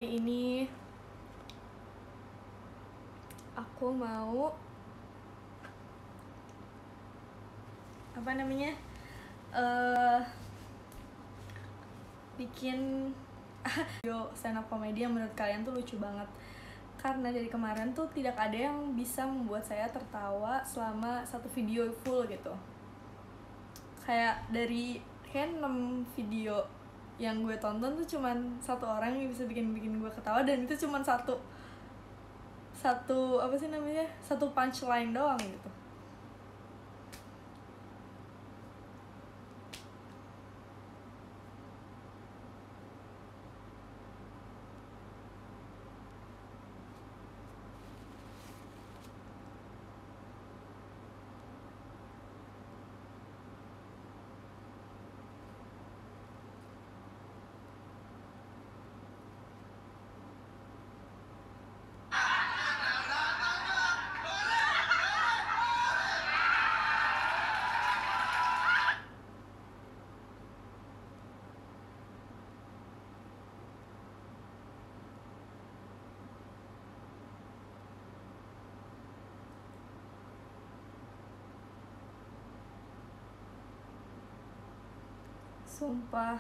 Ini aku mau bikin video stand up comedy yang menurut kalian tuh lucu banget. Karena dari kemarin tuh tidak ada yang bisa membuat saya tertawa selama satu video full gitu. Kayak 6 video yang gue tonton tuh cuman satu orang yang bisa bikin gue ketawa, dan itu cuman satu punchline doang gitu. Sumpah.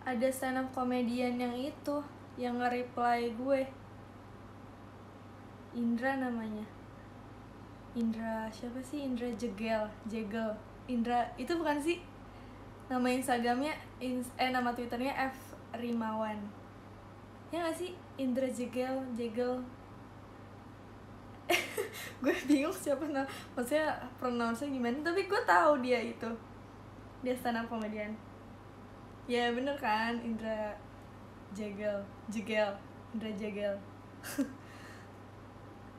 Ada stand up comedian yang itu, yang nge-reply gue. Indra namanya. Indra siapa sih? Indra Jegel. Indra itu bukan sih? Nama Instagramnya, nama Twitternya F Rimawan. Ya gak sih? Indra Jegel. Gue bingung siapa maksudnya pronounce-nya gimana, tapi gue tahu dia stand up comedian. Ya bener kan, Indra Jegel. Indra Jegel.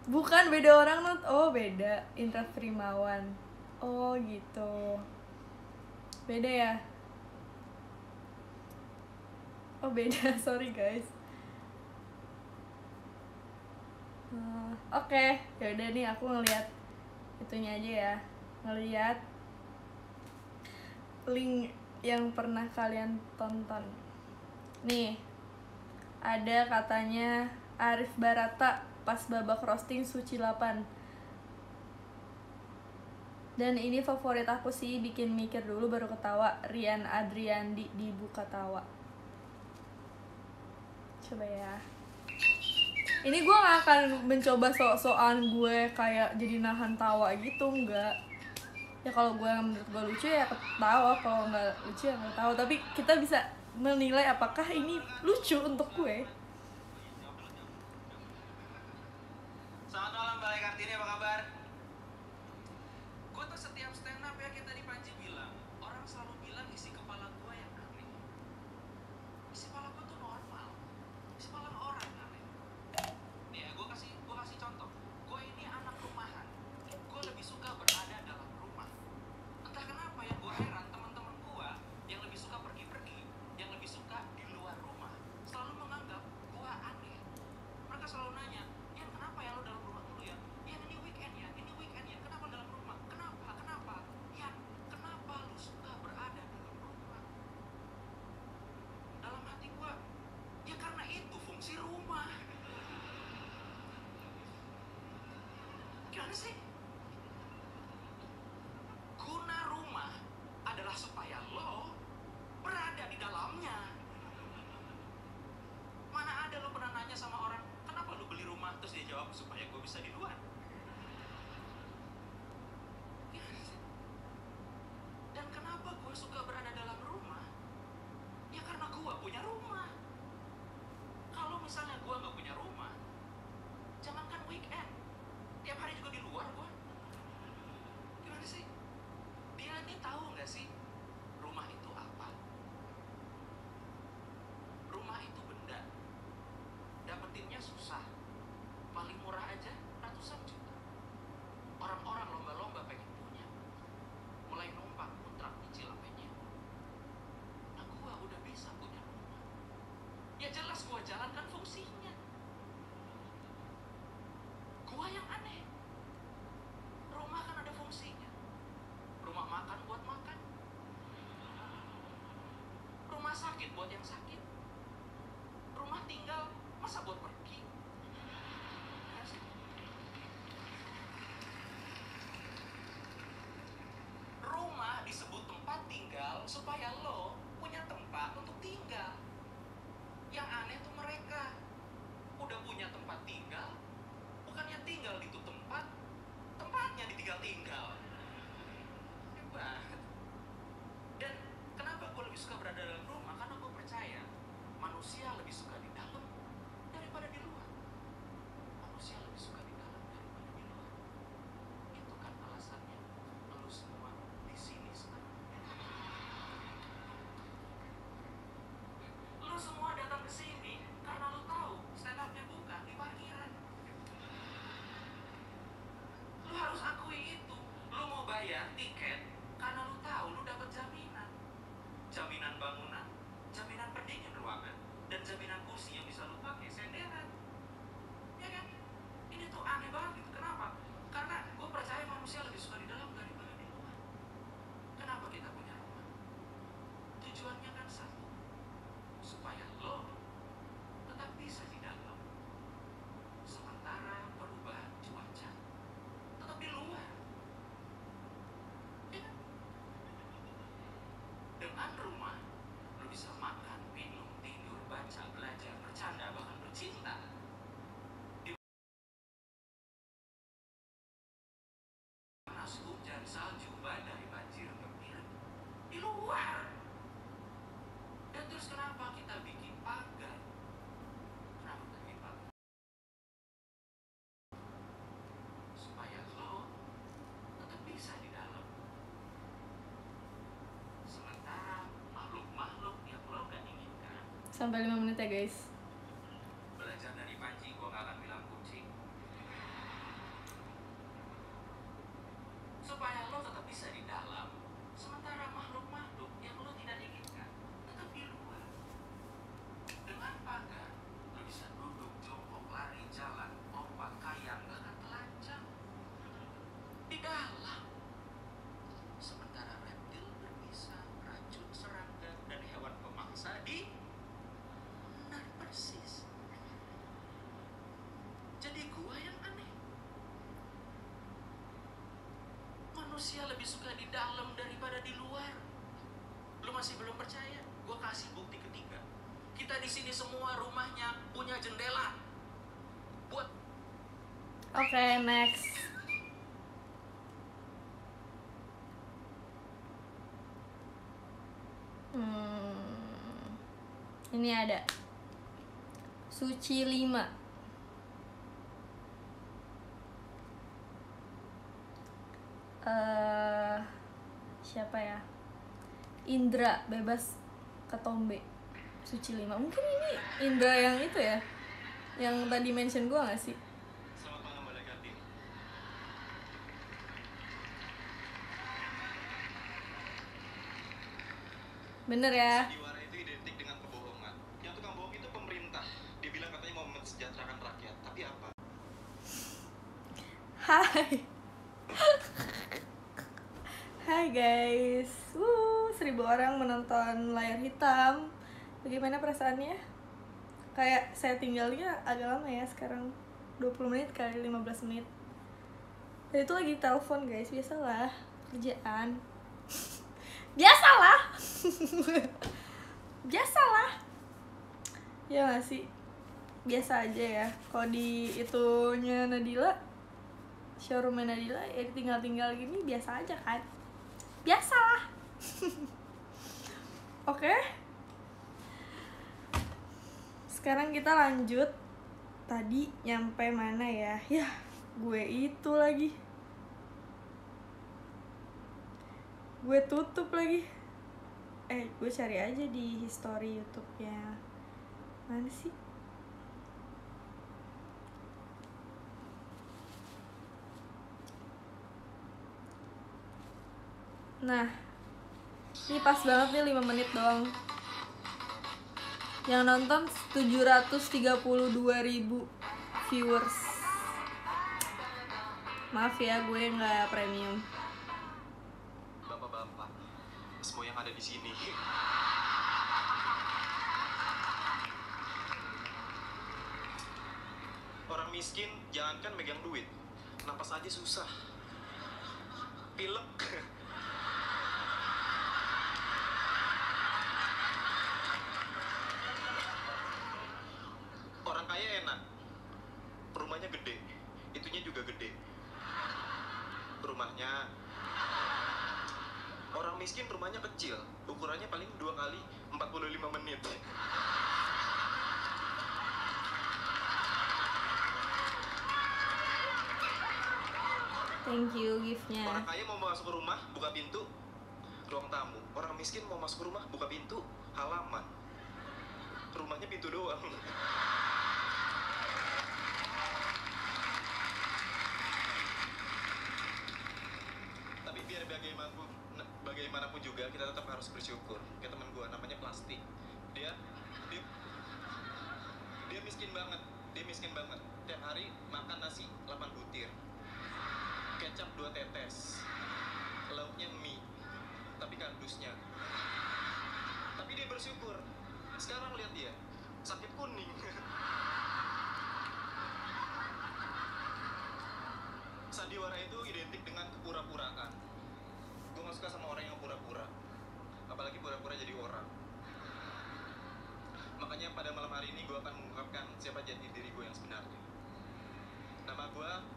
Bukan, beda orang. Oh beda, Indra Primawan. Oh gitu, beda ya. Oh beda. Sorry guys. Oke. Yaudah nih, aku ngeliat itunya aja ya, ngeliat link yang pernah kalian tonton. Nih, ada katanya Arif Barata pas babak roasting Suci 8. Dan ini favorit aku sih, bikin mikir dulu baru ketawa. Rian Adriandi di Bukatawa. Coba ya. Ini gue gak akan mencoba sok-sokan gue kayak jadi nahan tawa gitu, enggak. Ya kalau gue menurut gue lucu ya ketawa, kalau nggak lucu ya nggak tahu. Tapi kita bisa menilai apakah ini lucu untuk gue. Selamat malam Mbak Kartini, apa kabar? Gue tuh setiap stand up ya, kayak tadi Panji bilang, orang selalu bilang isi kepala gue yang aneh. Isi kepala gue tuh normal, isi kepala orang aneh. Nih ya, gue kasih contoh. Gue ini anak rumahan. Gue lebih suka berada dalam rumah. Entah kenapa yang gue heran, teman-teman gue yang lebih suka pergi-pergi, yang lebih suka di luar rumah, selalu menganggap gue aneh. Mereka selalu nanya, "Yan, kenapa ya lo dalam rumah dulu ya? Yan, ini weekend ya, kenapa dalam rumah? Kenapa? Yan, kenapa lo suka berada dalam rumah?" Dalam hati gue, ya karena itu fungsi rumah. Gimana sih? Guna rumah adalah supaya lo berada di dalamnya. Mana ada lo pernah nanya sama orang, "Kenapa lo beli rumah?" Terus dia jawab, "Supaya gue bisa di luar." Dan kenapa gue suka berada dalam rumah? Ya karena gue punya rumah. Kalau misalnya gue gak punya rumah, jangankan weekend, tiap hari juga di luar gue. Gimana sih? Dia ini tahu gak sih rumah itu apa? Rumah itu benda. Dapetinnya susah. Paling murah aja ratusan juta. Orang-orang lomba-lomba pengen punya. Mulai numpang, kontrak, nyicil apanya. Nah gua udah bisa punya rumah. Ya jelas gua jalankan fungsinya. Gua yang aneh. Rumah kan ada fungsinya. Rumah makan buat makan. Rumah sakit buat yang sakit. Rumah tinggal masa buat pergi. Ya sih? Rumah disebut tempat tinggal supaya lo punya tempat untuk tinggal. Yang aneh tuh mereka udah punya tempat tinggal, bukannya tinggal di tuh tempat, tempatnya ditinggal-tinggal. Hebat. Dan kenapa gue lebih suka berada dalam rumah? Karena gue percaya manusia lebih suka di dalam daripada di luar. Manusia lebih suka di dalam daripada di luar. Itu kan alasannya lo semua di sini sekarang. Lo semua datang ke sini karena lo tahu stand up-nya buka di parkiran. Lo harus akui itu. Lo mau bayar tiket karena lo tahu lo dapat jaminan. Jaminan bangunan, jaminan pendingin ruangan, dan jaminan kursi yang bisa lo pakai senderan. Ya kan? Ini tuh aneh banget gitu. Kenapa? Karena gue percaya manusia lebih suka di dalam daripada di luar. Kenapa kita punya rumah? Tujuannya kan satu, supaya lo tetap bisa di dalam. Sementara perubahan cuaca tetap di luar. Ya kan? Dengan rumah, lo bisa makan, minum, tidur, baca, belajar, bercanda, bahkan bercinta. Di panas, hujan, salju, badai, banjir, petir, di luar. Dan terus kenapa kita bikin pagar? Kenapa kita bikin pagar? Supaya lo tetap bisa di dalam. Sementara makhluk-makhluk yang lo gak inginkan. Sampai 5 menit ya guys. Belajar dari Panji, gue gak akan bilang kucing. Supaya lo tetap bisa di dalam. Sementara makhluk-makhluk yang lo tidak inginkan tetap di luar. Dengan pagar, lo bisa duduk, jongkok, lari, jalan, lompat, kayang, bahkan telanjang di dalam. Sementara reptil berbisa, racun, serangga, dan hewan pemangsa di luar persis. Jadi gua yang aneh. Manusia lebih suka di dalam daripada di luar. Lu masih belum percaya? Gua kasih bukti ketiga. Kita di sini semua rumahnya punya jendela. Buat Oke, next. Ini ada Suci 5. Siapa ya? Indra bebas ketombe. Suci 5. Mungkin ini Indra yang itu ya, yang tadi mention gua gak sih? Selamat malam Mbak Kartini. Bener ya? Sandiwara itu identik dengan kebohongan. Yang tukang bohong itu pemerintah. Dia bilang katanya mau mensejahterakan rakyat. Tapi apa? Hai. Hai guys. 1000 orang menonton layar hitam. Bagaimana perasaannya? Kayak saya tinggalnya agak lama ya sekarang. 20 menit kali 15 menit. Dan itu lagi telepon guys, biasalah kerjaan. Biasalah. Biasalah. Ya gak sih? Biasa aja ya. Kalau di itunya Nadila, showroomnya Nadila, ya tinggal-tinggal gini biasa aja kan. Biasalah. Oke. Sekarang kita lanjut. Tadi nyampe mana ya? Ya, gue itu lagi. Gue tutup lagi. Gue cari aja di history YouTube-nya. Mana sih? Nah, ini pas banget nih 5 menit doang. Yang nonton 732.000 viewers. Maaf ya, gue nggak premium. Bapak-bapak, semua yang ada di sini. Orang miskin jangankan megang duit, napas aja susah. Pilek. Orang kaya enak, rumahnya gede, itunya juga gede. Rumahnya. Orang miskin rumahnya kecil, ukurannya paling 2 kali 45 menit. Thank you giftnya. Orang kaya mau masuk ke rumah, buka pintu, ruang tamu. Orang miskin mau masuk ke rumah, buka pintu, halaman. Rumahnya pintu doang. Tapi biar bagaimanapun juga kita tetap harus bersyukur. Kayak teman gue namanya Plastik. Dia miskin banget. Dia miskin banget. Tiap hari makan nasi 8 butir. Kecap 2 tetes. Lauknya mie. Tapi kardusnya. Tapi dia bersyukur. Sekarang lihat dia, sakit kuning. Sandiwara itu identik dengan kepura-puraan. Gue gak suka sama orang yang pura-pura, apalagi pura-pura jadi orang. Makanya pada malam hari ini gue akan mengungkapkan siapa jati diri gue yang sebenarnya.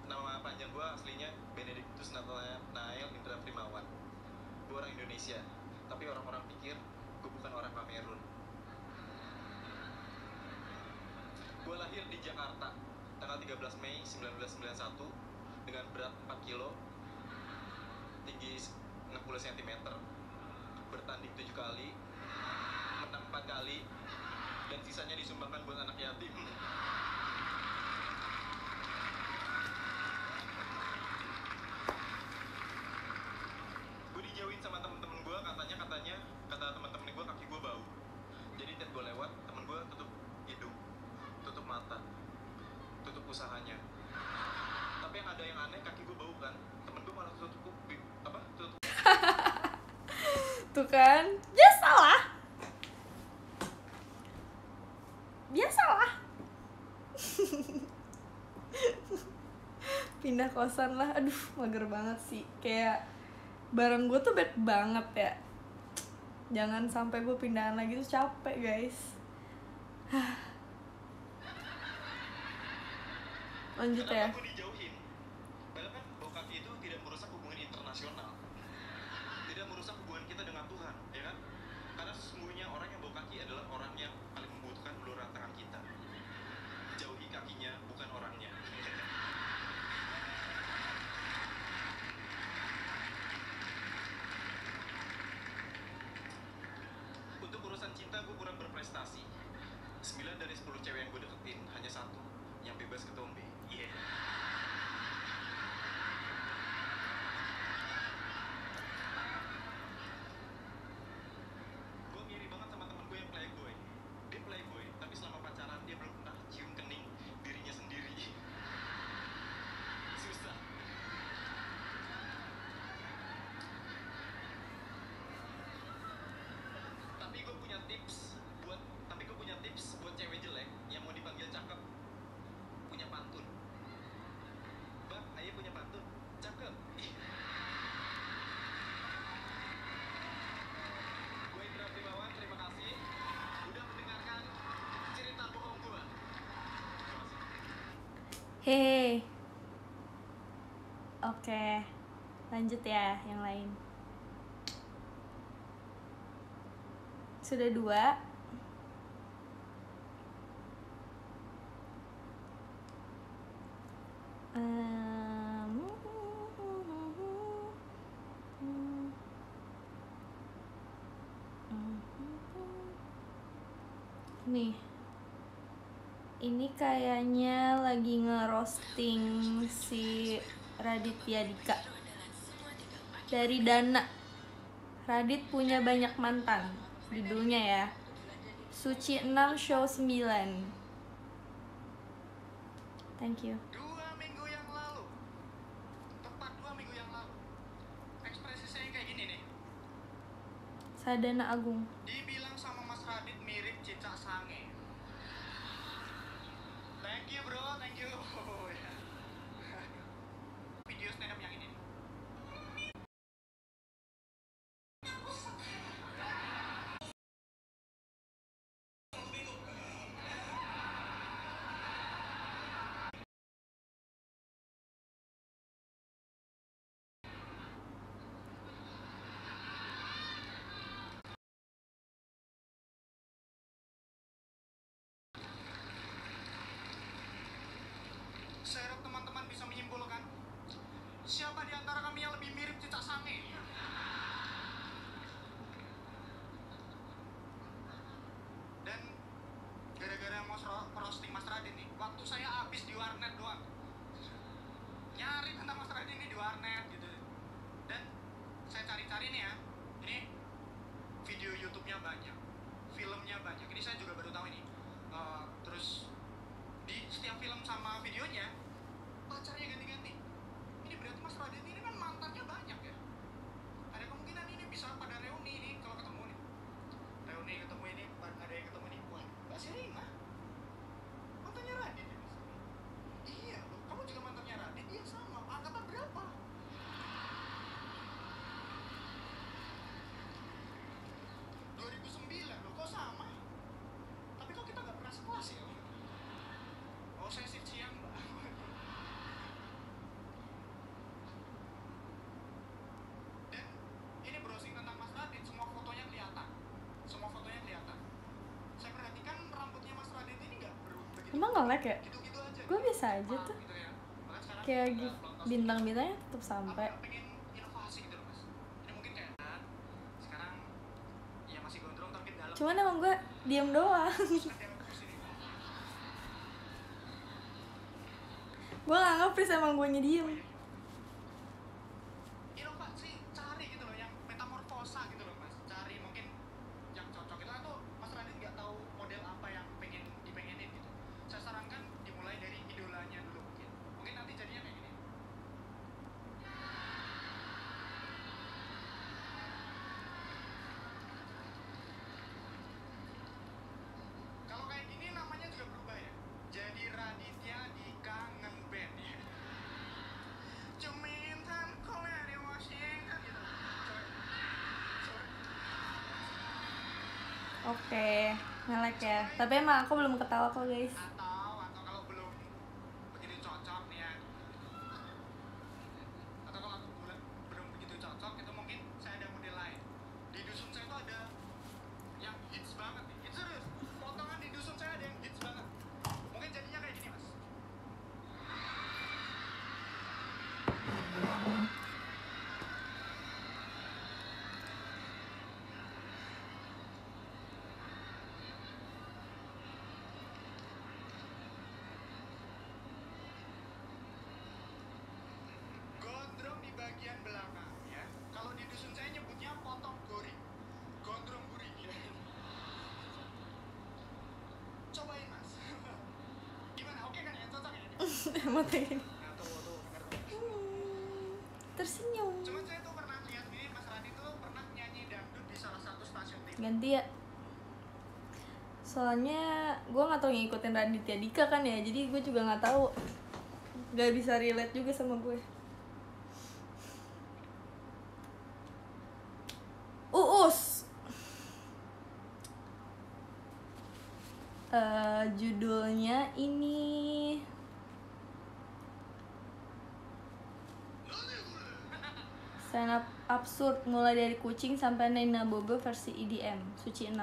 Nama panjang gue aslinya Benedictus Nathanael Indra Primawan. Gue orang Indonesia, tapi orang-orang pikir gue bukan orang Kamerun. Gue lahir di Jakarta tanggal 13 Mei 1991 dengan berat 4 kilo, tinggi 60 cm, bertanding 7 kali, menang 4 kali, dan sisanya disumbangkan buat anak yatim. Gue dijauhin sama temen-temen gue, kata temen-temen gue kaki gue bau. Jadi tiap gue lewat, temen gue tutup hidung, tutup mata, tutup usahanya. Tapi yang ada yang aneh, kaki gue bau kan, temen gue malah tutup kuping, tutup. Tuh kan, biasalah. Pindah kosan lah, aduh mager banget sih. Kayak barang gue tuh bad banget ya. Jangan sampai gue pindahan lagi tuh capek guys. Lanjut ya. Kenapa gue dijauhin? Padahal kan bau kaki itu tidak merusak hubungan internasional, tidak merusak hubungan kita dengan Tuhan, ya kan? Karena sesungguhnya orang yang bau kaki adalah orang yang paling membutuhkan uluran tangan kita. Jauhi kakinya, bukan orangnya. Untuk urusan cinta gue kurang berprestasi. 9 dari 10 cewek yang gue deketin, hanya 1 yang bebas ketombe. Yeah. Gue ngiri banget sama temen gue yang playboy. Dia playboy, tapi selama pacaran dia belum pernah cium kening dirinya sendiri. Susah. Tapi gue punya tips buat cewek jelek yang mau dipanggil cakep. Punya pantun. Bang, ayah punya pantun. Cakep. Gue Indra Primawan, terima kasih udah mendengarkan cerita bohong gue. Hehe. Oke, lanjut ya yang lain. Sudah 2. Nih, ini kayaknya lagi ngerosting si Raditya Dika dari Dana. Radit punya banyak mantan, judulnya ya. Suci 6 show 9. Thank you. 2 minggu yang lalu, tepat 2 minggu yang lalu, ekspresi saya kayak gini nih. Sadana Agung. Dibilang sama Mas Radit mirip Cicak Sange. Thank Thank you bro, thank you. Oh, ya. Video stand up yang ini nih. Saya harap teman-teman bisa menyimpulkan siapa di antara kami yang lebih mirip Cicak Sange. Dan gara-gara mau roasting Mas Radin nih, waktu saya habis di warnet doang. Nyari tentang Mas Radin ini di warnet gitu. Dan saya cari-cari nih ya, ini video YouTube-nya banyak, filmnya banyak. Ini saya juga baru tahu ini. Terus di setiap film sama videonya pacarnya ganti-ganti. Ini berarti Mas Radin ini kan mantannya banyak ya. Ada kemungkinan ini bisa pada reuni nih kalau ketemu nih. Reuni ketemu ini, ada yang ketemu nih. Wah, Mbak Sherina mantannya Radin ya, Mas? Iya loh, kamu juga mantannya Radin? Iya sama, angkatan berapa? 2009 loh, kok sama? Tapi kok kita nggak pernah sekelas ya? Oh, saya shift siang, Mbak. Dan ini browsing tentang Mas Radin, semua fotonya kelihatan. Semua fotonya kelihatan. Saya perhatikan rambutnya Mas Radin ini nggak begitu. Emang nge-lag ya? Gitu-gitu aja. Gue biasa aja tuh. Gitu ya. Bahkan sekarang Kayak udah gitu, pelontos bintang-bintangnya tetap Aku sampai. nggak pengen inovasi gitu loh, Mas. Ini mungkin kayak sekarang ya masih gondrong tapi dalam. Cuman emang gue diem doang. Nanti aku kesini. Gue gak nge-freeze, emang gue diem. Inovasi, cari gitu loh yang metamorfosa gitu loh, Mas. Cari mungkin yang cocok itu atau Mas Radin nggak tahu model apa yang pengen dipengenin gitu. Saya sarankan dimulai dari idolanya dulu mungkin. Mungkin nanti jadinya kayak gini. Kalau kayak gini namanya juga berubah ya. Jadi Raditya di Kangen Band ya. Cumintan kolnya di Washington gitu. Sorry. Oke, nge-lag ya. Tapi emang aku belum ketawa kok guys. Atau kalau belum begitu cocok nih ya. Atau kalau aku belum begitu cocok itu mungkin saya ada model lain. Di dusun saya itu ada yang hits banget nih. Itu serius. Potongan di dusun saya ada yang hits banget. Mungkin jadinya kayak gini, Mas. Gondrong di bagian belakang ya. Kalau di dusun saya nyebutnya potong gori. Gondrong gurih ya. Cobain, Mas. Gimana? Oke kan ya? Cocok ya? Emang kayak gini. Nah, tuh denger. Tersenyum. Cuman saya tuh pernah lihat nih Mas Rani tuh pernah nyanyi dangdut di salah satu stasiun TV. Ganti ya. Soalnya gue gak tau ngikutin Raditya Dika kan ya. Jadi gue juga gak tahu. Gak bisa relate juga sama gue. Uus. Judulnya ini Stand Up Absurd, mulai dari kucing sampai Nina Bobo versi EDM, Suci 6.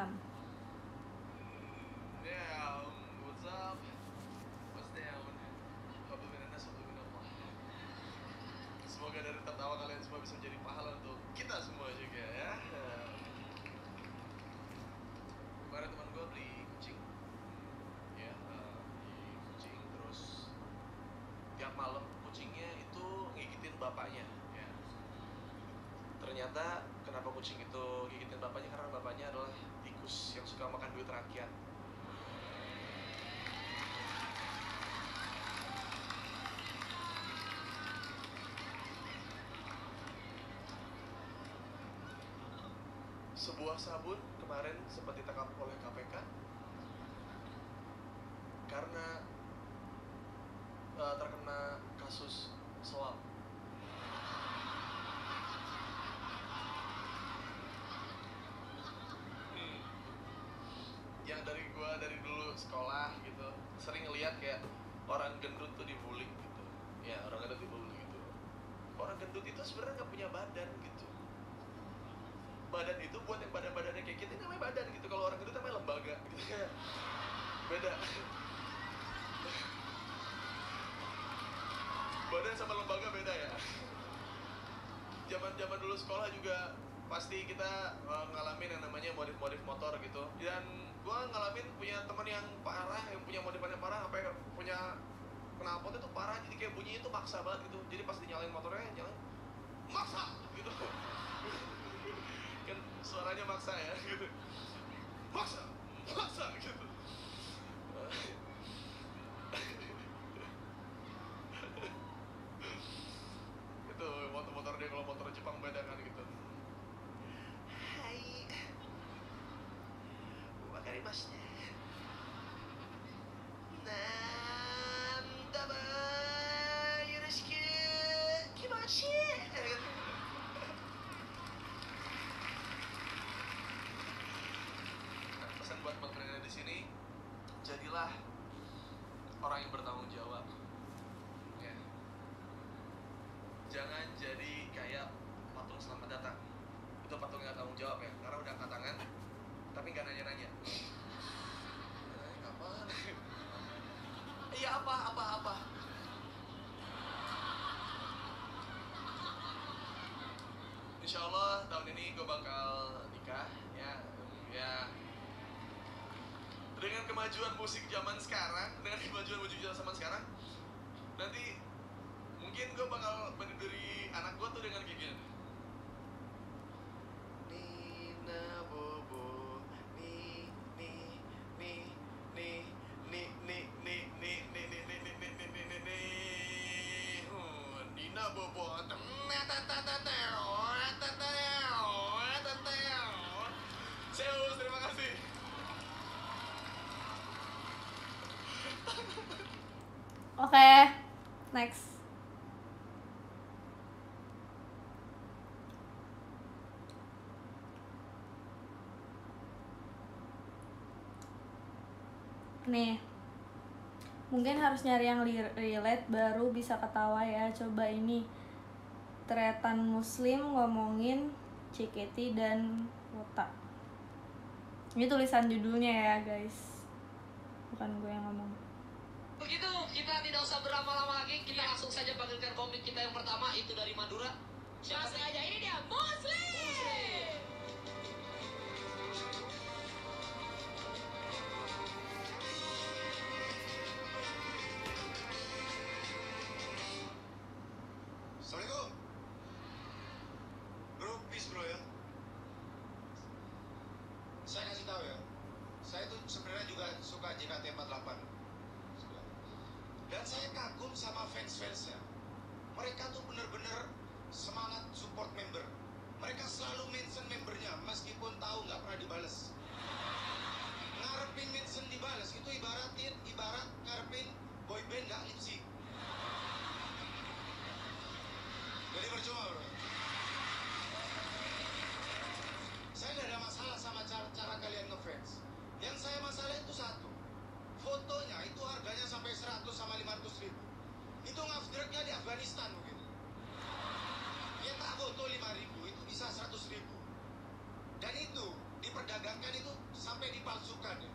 Yeah, what's up? What's down? Semoga dari tertawa kalian semua bisa menjadi pahala untuk kita semua juga ya. Kemarin teman gue beli kucing, ya beli kucing terus tiap malam kucingnya itu ngigitin bapaknya. Ya. Ternyata kenapa kucing itu gigitin bapaknya, karena bapaknya adalah tikus yang suka makan duit rakyat. Sebuah sabun kemarin sempat ditangkap oleh KPK karena terkena kasus soal. Yang dari dulu sekolah gitu sering ngeliat kayak orang gendut tuh dibully gitu. Ya orang gendut dibully gitu. Orang gendut itu sebenarnya nggak punya badan gitu. Badan itu buat yang badan-badannya kayak kita namanya badan gitu. Kalau orang gendut namanya lembaga gitu. Beda. Badan sama lembaga beda ya. Zaman dulu sekolah juga pasti kita ngalamin yang namanya modif-modif motor gitu. Dan gua ngalamin punya teman yang parah, yang punya modifannya parah, sampai punya knalpot itu parah, jadi kayak bunyinya itu maksa banget gitu. Jadi pas dinyalain motornya, nyalain maksa gitu. Kan suaranya maksa ya gitu. Maksa gitu. Itu motor dia, kalau motor Jepang beda kan gitu. Hai, wakarimasu. Nandaba yoroshiku kimashi. Pesan buat pendengar di sini, jadilah orang yang bertanggung jawab. Ya. Jangan jadi kayak patung selamat datang. Itu patung nggak tanggung jawab ya, karena udah angkat tangan, tapi nggak nanya-nanya. Apaan? Iya apa? Insya Allah tahun ini gue bakal nikah ya. Dengan kemajuan musik zaman sekarang, nanti mungkin gue bakal meniduri anak gue tuh dengan kayak gini. Nina bobo, Nina bobo, Zeus, terima kasih. Oke, next. Nih, mungkin harus nyari yang relate baru bisa ketawa ya. Coba ini Tretan Muslim ngomongin JKT dan Wota. Ini tulisan judulnya ya guys, bukan gue yang ngomong. Begitu, kita tidak usah berlama-lama lagi, kita langsung saja panggilkan komik kita yang pertama, itu dari Madura. Langsung aja, ini dia Muslim. Assalamualaikum. Bro, peace bro ya. Saya kasih tahu ya, saya tuh sebenarnya juga suka JKT48. Dan saya kagum sama fans-fansnya. Mereka tuh bener-bener semangat support member. Mereka selalu mention membernya meskipun tahu nggak pernah dibales. Ngarepin mention dibales itu ibarat ngarepin boyband nggak lip sync. Jadi percuma bro. Saya nggak ada masalah sama cara kalian ngefans. Yang saya masalah itu satu, fotonya itu harganya sampai 100 sama 500 ribu. Itu ngafdreknya di Afghanistan mungkin. Ya tak foto 5 ribu itu bisa 100 ribu. Dan itu diperdagangkan itu sampai dipalsukan ya.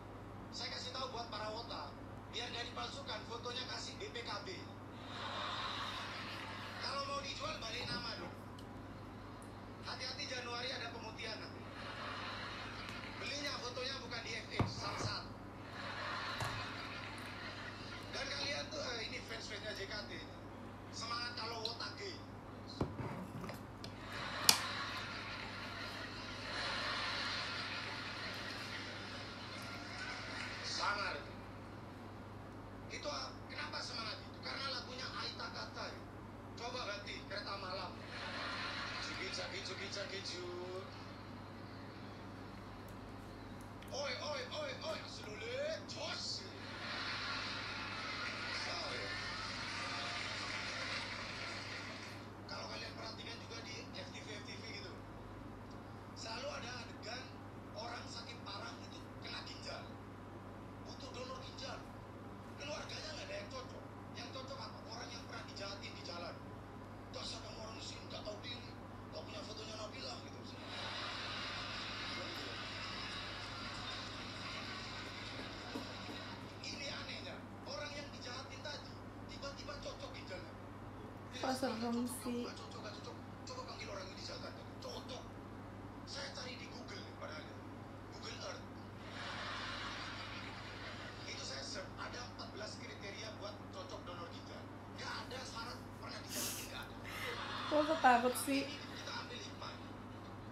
Saya kasih tahu buat para wota, biar nggak dipalsukan, fotonya kasih BPKB. Kalau mau dijual balik nama dong. Hati-hati Januari ada pemutihan nanti. Belinya fotonya bukan di FX, Samsat. Dan kalian tuh ini fans-fansnya JKT. Semangat kalau wota gay. Sangar. Itu kenapa semangat itu? Karena lagunya Aita Kata. Coba ganti Kereta Malam. Cigi-cagi-cagi-cagi-cu. serem sih. Coba panggil orang ini di Jakarta. Cocok. Saya cari di Google padahal. Google Earth. Itu saya search ada 14 kriteria buat cocok donor ginjal. Nggak ada syarat pernah dijahati, nggak ada. Kok ketakut sih? Kita ambil hikmah.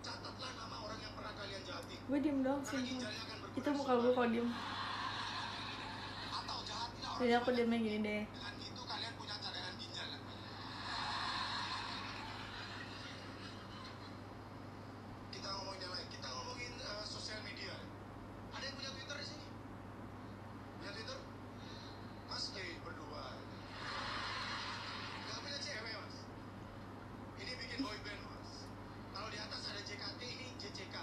Catatlah nama orang yang pernah kalian jahati. Gue diem dong Karena sih. ginjalnya akan berguna Itu muka gue kalau diem. atau jahatilah orang Jadi aku sebanyak. diemnya gini deh. Dengan itu kalian punya cadangan ginjal. Kita ngomongin yang lain. Kita ngomongin sosial media. Ada yang punya Twitter di sini? Punya Twitter? Mas berdua. Gak punya cewek, Mas. Ini bikin boy band, Mas. Kalau di atas ada JKT, ini JCK.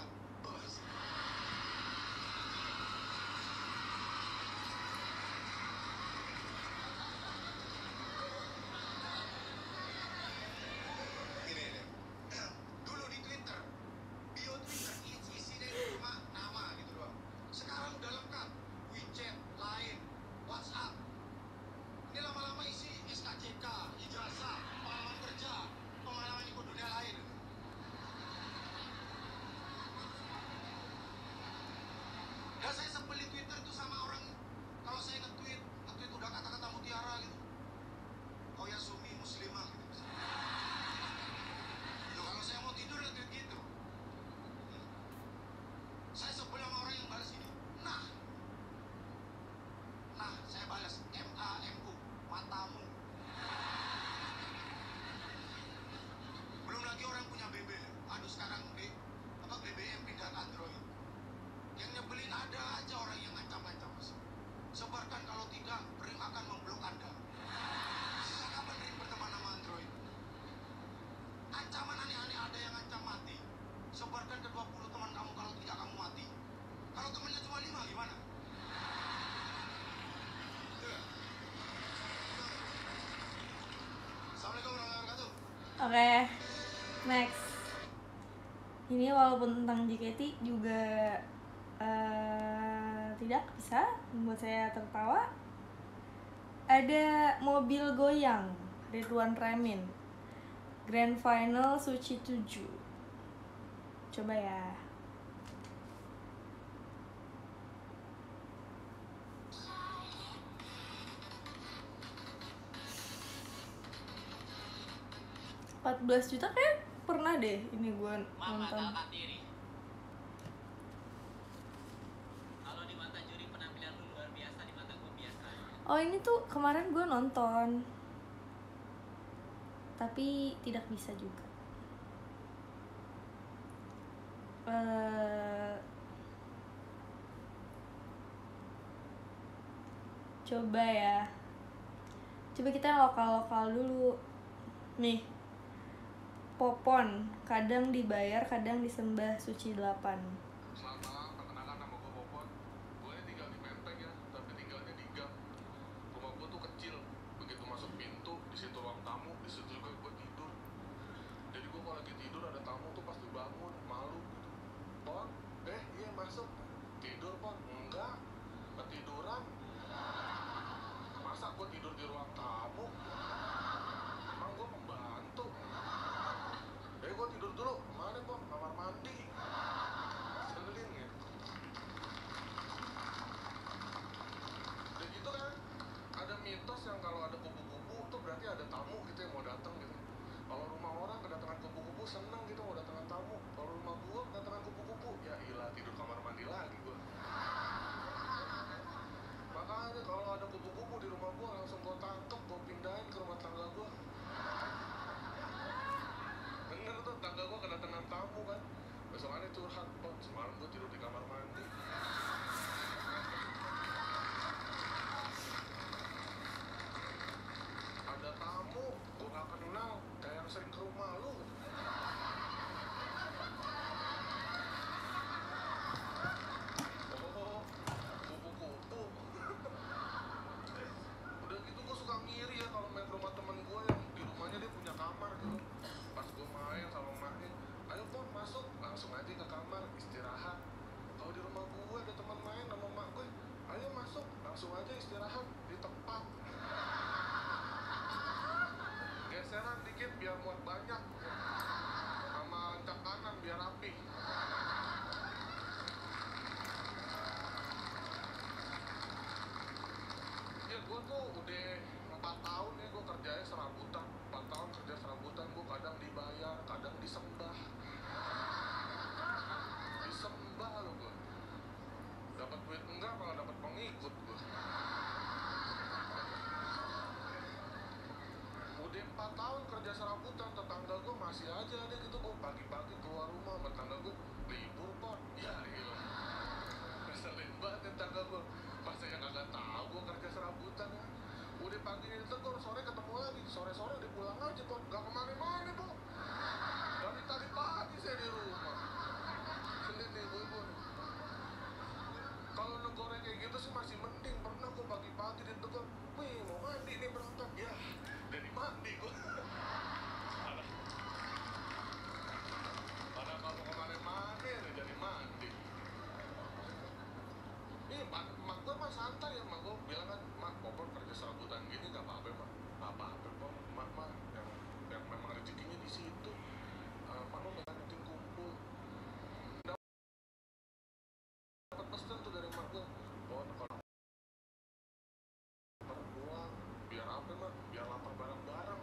Mas. Gini deh. Dulu di Twitter, bio Twitter isinya cuma nama gitu doang. Sekarang udah lengkap. WeChat, Line, WhatsApp. Ini lama-lama isi SKCK, ijazah, pengalaman kerja, pengalaman ikut dunia lain. Dan saya sebel di Twitter tuh sama orang, kalau saya nge-tweet udah kata-kata mutiara gitu. Oh ya Sumi Muslimah gitu. Loh, kalau saya mau tidur nge-tweet gitu. Saya sebel sama orang yang balas ini. Nah, saya balas MAMU, matamu. Belum lagi orang punya BB. Aduh sekarang BBM pindah ke Android. Yang nyebelin ada aja orang yang ngancam-ngancam. Sebarkan kalau tidak, Brim akan memblok Anda. Sejak kapan Brim berteman sama Android? Ancaman aneh-aneh ada yang ngancam mati. Sebarkan ke 20 teman kamu kalau tidak kamu mati. Kalau temannya cuma 5 gimana? Assalamualaikum warahmatullahi wabarakatuh. Oke, next. Ini walaupun tentang JKT juga tidak bisa membuat saya tertawa. Ada mobil goyang, Ridwan Remin, Grand Final Suci 7. Coba ya. $14 juta kayak pernah deh ini gue Mama nonton. tahu diri. Kalau di mata juri penampilan lu luar biasa, di mata gue biasa aja. Oh ini tuh kemarin gue nonton, tapi tidak bisa juga. Coba ya. Coba kita yang lokal-lokal dulu. Nih. Popon, kadang dibayar, kadang disembah, Suci 8. Selamat malam, perkenalkan nama gue Popon. Gue tinggal di Menteng ya, tapi tinggalnya di gang. Rumah gue tuh kecil, begitu masuk pintu, di situ ruang tamu, di situ juga gue tidur. Jadi gue kalau lagi tidur ada tamu tuh pasti bangun, malu gitu. Pon, iya masuk. Tidur Pon? Enggak, ketiduran. Masa gue tidur di ruang tamu? Emang gue pembantu? Gue tidur dulu, kemana Pon? Kamar mandi. Selin ya. Dan gitu kan, ada mitos yang kalau ada kupu-kupu tuh berarti ada tamu gitu yang mau datang gitu. Kalau rumah orang kedatangan kupu-kupu seneng gitu mau datangan tamu. Kalau rumah gua kedatangan kupu-kupu, ya ilah tidur kamar mandi lagi gua. Makanya kalau ada kupu-kupu di rumah gua langsung gua tangkep, gua pindahin dikit biar muat banyak, sama lencak kanan biar rapi. Ya gue tuh udah 4 tahun ya gue kerjanya serabutan. 4 tahun kerja serabutan, gue kadang dibayar, kadang disembah. Disembah lo gue. Dapat duit enggak, malah dapat pengikut gue. Udah 4 tahun kerja serabutan, tetangga gue masih aja ada gitu. Gue pagi-pagi keluar rumah sama tetangga gue, libur Pak. Ya gitu. Ngeselin banget tetangga gue. Masa yang kagak tahu gue kerja serabutan ya. Udah pagi ditegur, sore ketemu lagi. Sore-sore udah pulang aja Pak. Gak kemana-mana Bu. Dari tadi pagi saya di rumah. Senin nih ibu-ibu nih. Kalau negornya kayak gitu sih masih mending. Pernah gue pagi-pagi ditegur, wih mau mandi nih berangkat. Ya, dari mandi gue. Pada nggak mau kemana-mana nih dari mandi. Ini mak gue mah santai ya, mak gue bilang kan, mak Popon kerja serabutan gini nggak apa-apa mak. Nggak apa-apa Pop, mak yang memang rezekinya di situ. Mak lo nggak penting kumpul. Dapat pesan tuh dari mak gue, Pon kalau uang biar apa mak? Biar lapar bareng-bareng.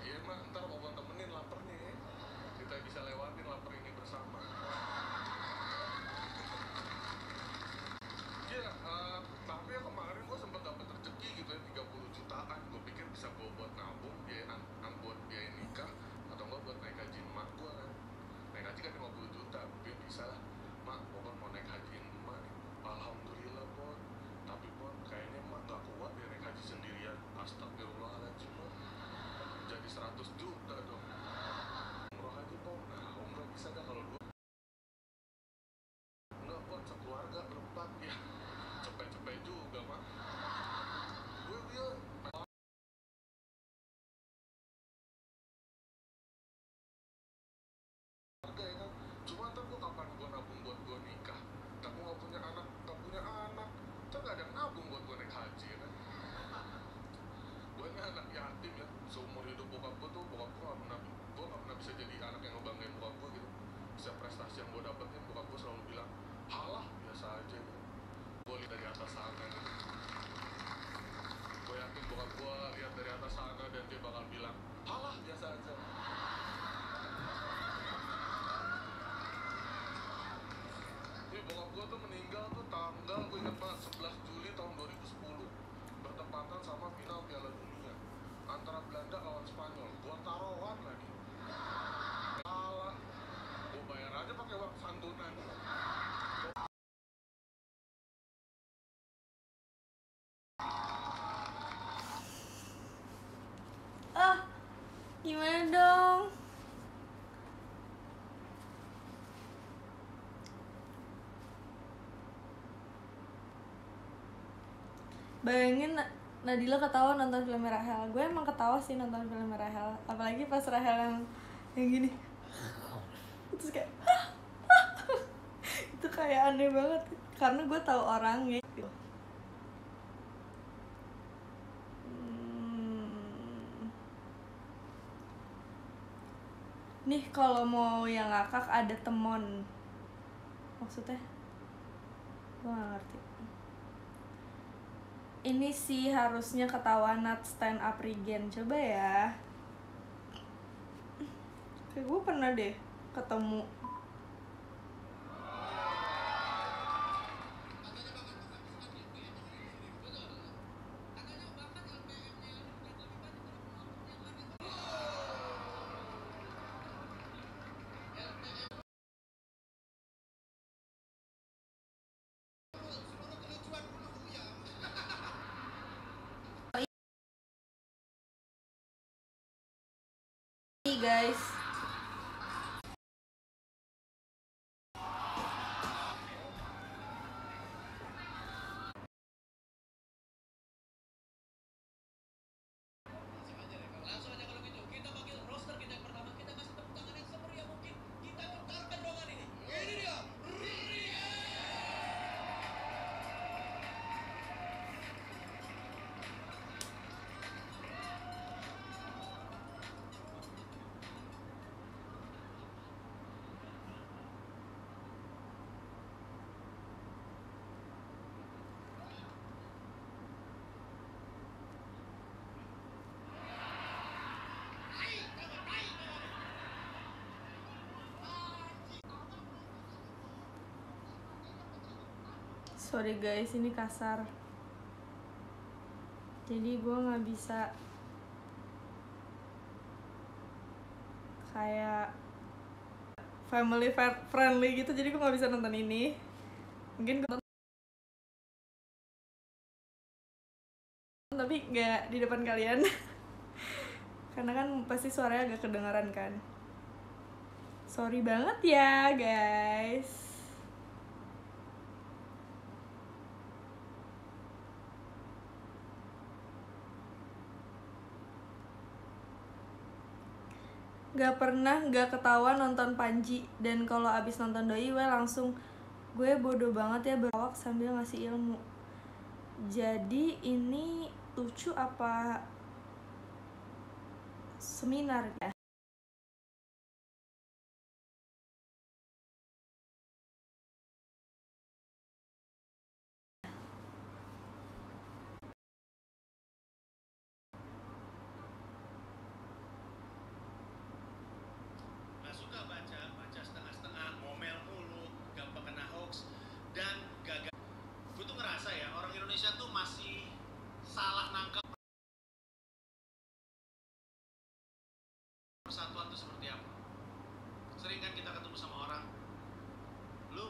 Iya mak, ntar Popon temenin laparnya ya. Kita bisa lewatin lapar ini bersama. Iya, tapi ya kemarin gue sempat dapat rezeki gitu ya 30 jutaan. Gue pikir bisa gue buat nabung, ya buat biaya nikah atau enggak buat naik haji emak gue kan. Naik haji kan 50 juta, mungkin bisa lah. Mak, Popon mau naik hajiin emak nih. Alhamdulillah Pon. Tapi Pon, kayaknya emak gak kuat dia naik haji sendirian. Astagfirullahaladzim Pon. Jadi 100 juta dong. Umroh aja Pon. Nah, umroh bisa gak kalau dua? Enggak Pon, sekeluarga berempat ya. Cepet-cepet juga mak. Gue bilang keluarga ya kan. Cuma ntar gue kapan gue nabung buat gue nikah? Ntar gue gak punya anak. Ntar gak ada yang nabung buat gue naik haji ya kan. Gue ini anak yatim ya. Seumur hidup bokap gue tuh, bokap gue gak pernah bisa jadi anak yang ngebanggain bokap gue gitu. Setiap prestasi yang gue dapetin, bokap gue selalu bilang, halah biasa aja gitu. Gue lihat dari atas sana gitu. Gue yakin bokap gue lihat dari atas sana dan dia bakal bilang, halah biasa aja. Ini bokap gue tuh meninggal tuh tanggal, gue ingat banget, 11 Juli tahun 2010. Bertepatan sama final Piala Dunia antara Belanda lawan Spanyol. Gue taruhan lagi. Kalah. Gue bayar aja pakai uang santunan. Gimana dong? Bayangin Nadila ketawa nonton film Rahel. Gue emang ketawa sih nonton film Rahel. Apalagi pas Rahel yang gini. Terus kayak itu kayak aneh banget. Karena gue tahu orangnya. Nih kalau mau yang ngakak ada temon. Maksudnya? Gue gak ngerti. Ini sih harusnya ketawa Nat stand up regen. Coba ya. Kayak gue pernah deh ketemu. Guys, Langsung aja kalau gitu, kita panggil roster kita yang pertama. Kita kasih tepuk tangan yang semeriah mungkin. Kita putarkan dongan ini. Ini dia, Rian. Sorry guys, ini kasar. Jadi gue nggak bisa kayak family friendly gitu, jadi gue nggak bisa nonton ini. Mungkin gue nonton, tapi nggak di depan kalian. Karena kan pasti suaranya agak kedengaran kan. Sorry banget ya guys. Gak pernah gak ketawa nonton Panji. Dan kalau abis nonton Doi gue langsung, gue bodoh banget ya berlawak sambil ngasih ilmu. Jadi ini lucu apa seminar ya? Nggak suka baca setengah-setengah, ngomel mulu, gampang kena hoax, dan gagal. Gue tuh ngerasa ya, orang Indonesia tuh masih salah nangkep persatuan tuh seperti apa. Sering kan kita ketemu sama orang, lu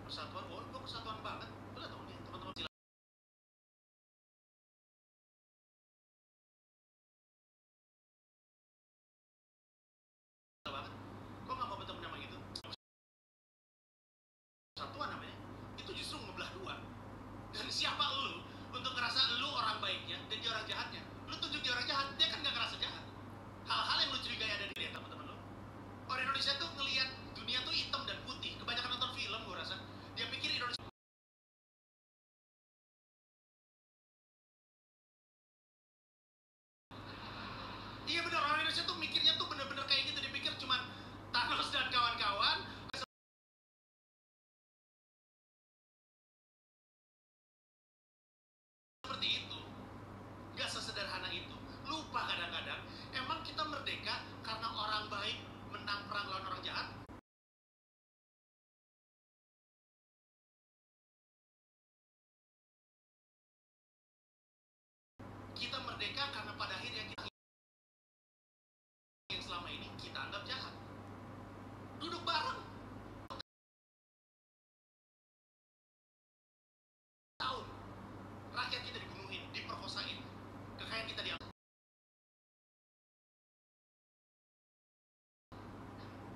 persatuan, oh gue persatuan banget. Lu liat dong nih, teman-teman silakan banget. Kok nggak mau bertemu nama gitu? Persatuan namanya, itu justru ngebelah dua. Dan siapa lu untuk ngerasa lu orang baiknya dan dia orang jahatnya? Lu tunjuk dia orang jahat, dia kan nggak ngerasa jahat. Hal-hal yang lu curigai ada di dia, teman-teman lu. Orang Indonesia tuh ngelihat dunia tuh hitam dan putih. Kebanyakan nonton film, gue rasa. Dia pikir Indonesia. Iya benar, orang Indonesia tuh mikirnya tuh bener-bener kayak gitu. Dia pikir cuman Thanos dan kawan-kawan seperti itu. Gak sesederhana itu. Lupa kadang-kadang, emang kita merdeka karena orang baik menang perang lawan orang jahat. Kita merdeka karena pada akhirnya kita yang selama ini kita anggap jahat. Duduk bareng tahun, rakyat kita dibunuhin, diperkosain, kekayaan kita diambil.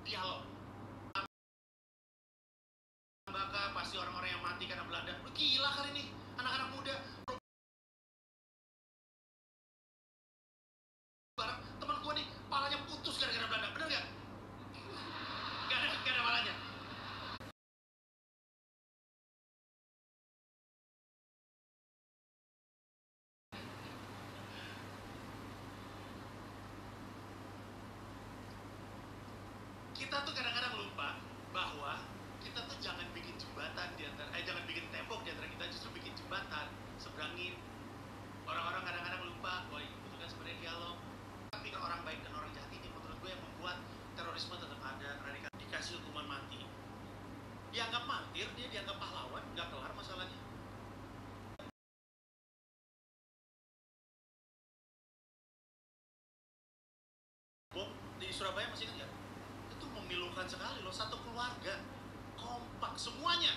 Dialog. Baka pasti orang-orang yang mati karena Belanda. Lu gila kali ini, anak-anak muda. Bareng teman gua nih, palanya putus gara-gara Belanda. Bener gak? Gak ada palanya. Kita tuh kadang-kadang lupa bahwa kita tuh jangan bikin jembatan di antara, jangan bikin tembok di antara kita, justru bikin jembatan, seberangin. Orang-orang kadang-kadang lupa bahwa yang dibutuhkan sebenarnya dialog. Tapi orang baik dan orang jahat ini menurut gue yang membuat terorisme tetap ada, radikal dikasih hukuman mati. Dianggap martir, dia dianggap pahlawan, nggak kelar masalahnya. Bom di Surabaya masih ingat nggak? Itu memilukan sekali loh, satu keluarga kompak semuanya,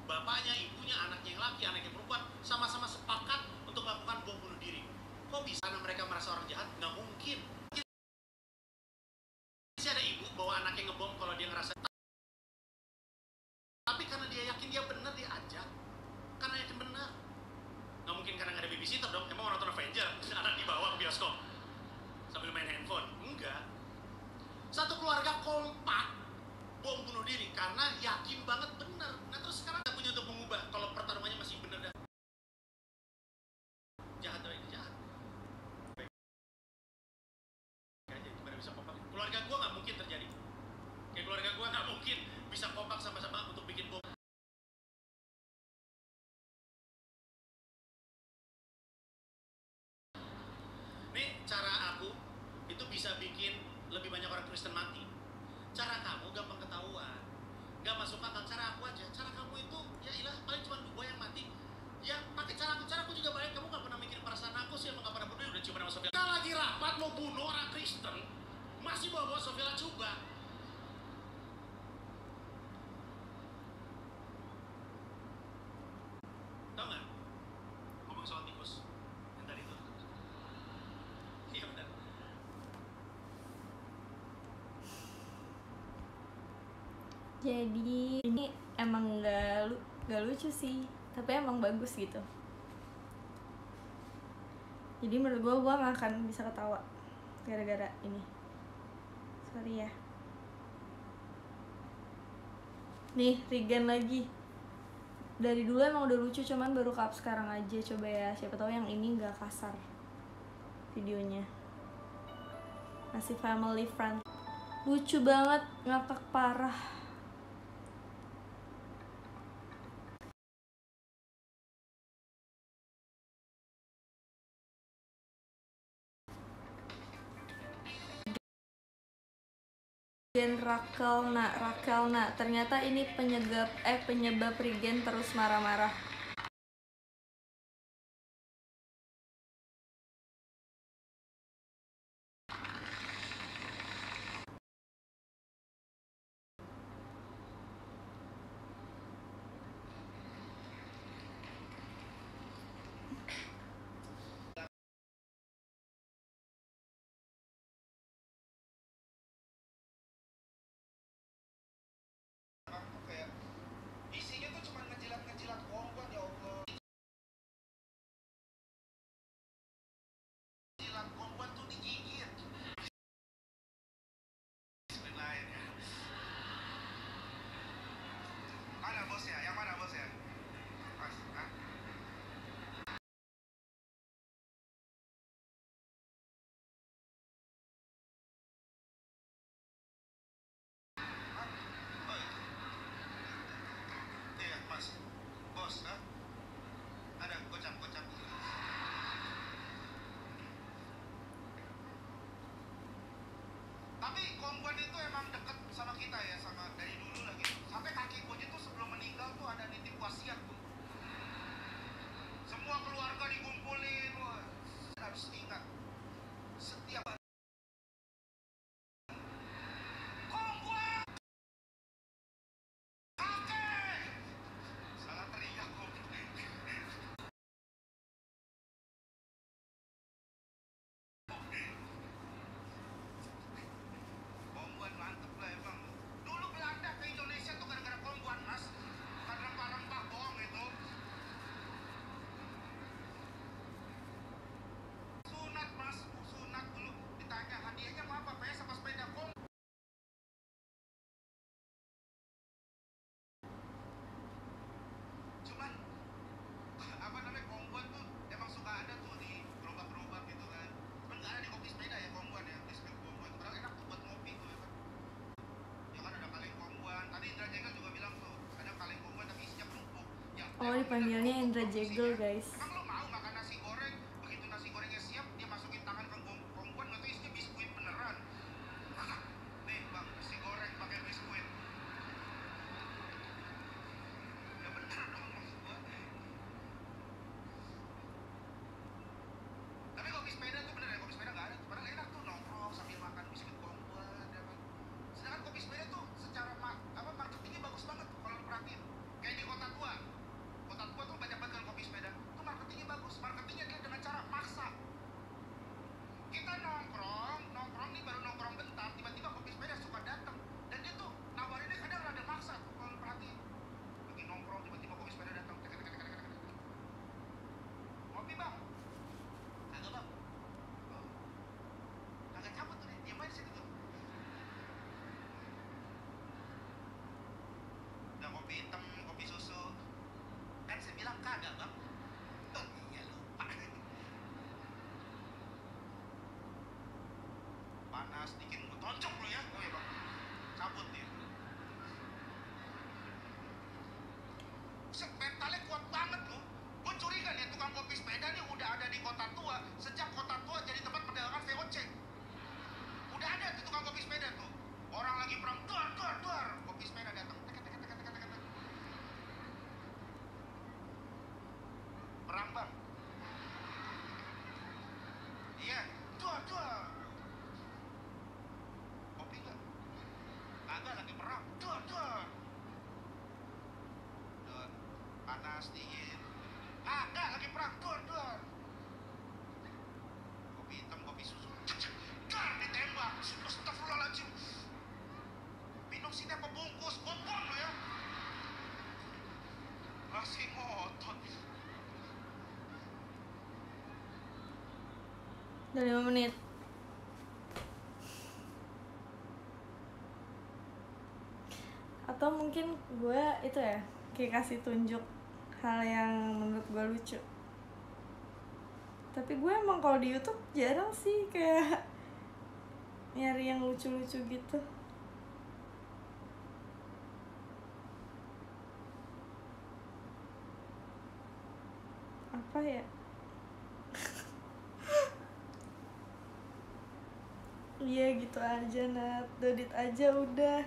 bapaknya, ibunya, anaknya yang laki, anaknya yang perempuan, sama-sama sepakat untuk melakukan bom bunuh diri. Kok bisa? Karena mereka merasa orang jahat? Nggak mungkin. Masih ada ibu bawa anaknya ngebom kalau dia ngerasa, tapi karena dia yakin dia benar, dia ajak karena yakin benar. Nggak mungkin karena nggak ada babysitter dong. Emang orang nonton Avenger anak dibawa ke bioskop sambil main handphone? Enggak. Satu keluarga kompak bom bunuh diri karena yakin banget benar. Nah terus sekarang nggak punya untuk mengubah kalau pertarungannya masih benar dan jahat atau ini jahat. Baik aja gimana bisa kompak? Keluarga gua nggak mungkin terjadi. Kayak keluarga gua nggak mungkin bisa kompak sama-sama untuk bikin bom. Nih cara aku itu bisa bikin lebih banyak orang Kristen mati. Cara kamu gampang ketahuan. Gak masuk akal cara aku aja. Cara kamu itu ya ilah paling cuma gua yang mati. Ya pakai cara aku juga baik. Kamu gak pernah mikirin perasaan aku sih, emang gak pernah peduli udah ciuman sama Sofia. Kita lagi rapat mau bunuh orang Kristen, masih bawa Sofia coba. Tahu nggak? Ngomong soal tikus yang tadi itu. Iya benar. Jadi ini emang gak lucu sih, tapi emang bagus gitu. Jadi menurut gue gak akan bisa ketawa gara-gara ini. Sorry ya. Nih Regan lagi. Dari dulu emang udah lucu, cuman baru ke up sekarang aja. Coba ya, siapa tahu yang ini gak kasar videonya. Masih family friend. Lucu banget, ngakak parah. Regen Rakelna, ternyata ini penyebab Regen terus marah-marah. Kayak isinya tuh cuma ngejilat kompas ya Allah. Jilat kompas tuh digigit. Lain ya. Mana bos ya? Yang mana bos ya? Mas, hah? Oh itu. Iya mas. Bos, hah? Ada gocap. Tapi Kombuan itu emang deket sama kita ya, sama dari dulu lah gitu. Sampai kaki gue tuh sebelum meninggal tuh ada nitip wasiat tuh. Semua keluarga dikumpulin, wah. Harus ingat setiap Kombuan kakek. Salah teriak kok. Kombuan mantep lah emang. Dulu Belanda ke Indonesia tuh gara-gara Kombuan mas. Bukan rempah-rempah bohong itu. Sunat mas, sunat dulu ditanya hadiahnya mau apa? PS apa sepeda Kom? Cuman apa namanya Kombuan tuh emang suka ada tuh di gerobak-gerobak gitu kan. Cuman nggak ada di kopi sepeda ya Kombuan ya. Biskuit Kombuan itu padahal enak tuh buat ngopi tuh ya kan. Ya kan ada kaleng Kombuan. Tadi Indra Jegel juga bilang tuh ada kaleng Kombuan tapi isinya kerupuk. Ya, Oh, dipanggilnya Indra Jegel, guys. emang lo mau makan nasi goreng, begitu nasi gorengnya siap, dia masukin tangan ke Kombuan, nggak tahu isinya biskuit beneran. Nih bang, nasi goreng pakai biskuit. Ya bener dong maksud gua. Tapi kopi sepeda tuh bener ya, kopi sepeda nggak ada. Padahal enak tuh nongkrong sambil makan biskuit Kombuan, ya kan. Sedangkan kopi sepeda tuh secara marketingnya bagus banget tuh kalau lo perhatiin. Kayak di Kota Tua. Kota Tua tuh banyak banget kan kopi sepeda. Tuh marketingnya bagus. Marketingnya dia dengan cara maksa. Kita nongkrong nih baru nongkrong bentar, tiba-tiba kopi sepeda suka datang. Dan dia tuh nawarinnya kadang rada maksa tuh kalau lo perhatiin. Lagi nongkrong tiba-tiba kopi sepeda datang. Kopi bang? Kagak bang. Oh. Kagak cabut tuh deh, diam aja situ tuh. Udah kopi hitam, kopi susu. Kan saya bilang kagak bang. Oh iya lupa. Panas dikit gue tonjok lu ya. Oh iya bang. Cabut dia. Buset, mentalnya kuat banget lu. Gue curiga nih tukang kopi sepeda nih udah ada di Kota Tua sejak Kota Tua jadi tempat perdagangan VOC. Udah ada tuh tukang kopi sepeda tuh. Orang lagi perang, duar, kopi sepeda datang. Pastiin. Ada lagi perang, dor. Kopi hitam, kopi susu. Dar, ditembak. Astagfirullahaladzim. Minum sini apa bungkus? Bom lo ya. Masih ngotot. Udah 5 menit. Atau mungkin gue itu ya, kayak kasih tunjuk hal yang menurut gue lucu. Tapi gue emang kalau di YouTube jarang sih kayak nyari yang lucu-lucu gitu. Apa ya? Iya gitu aja, Nat. Dodit aja udah.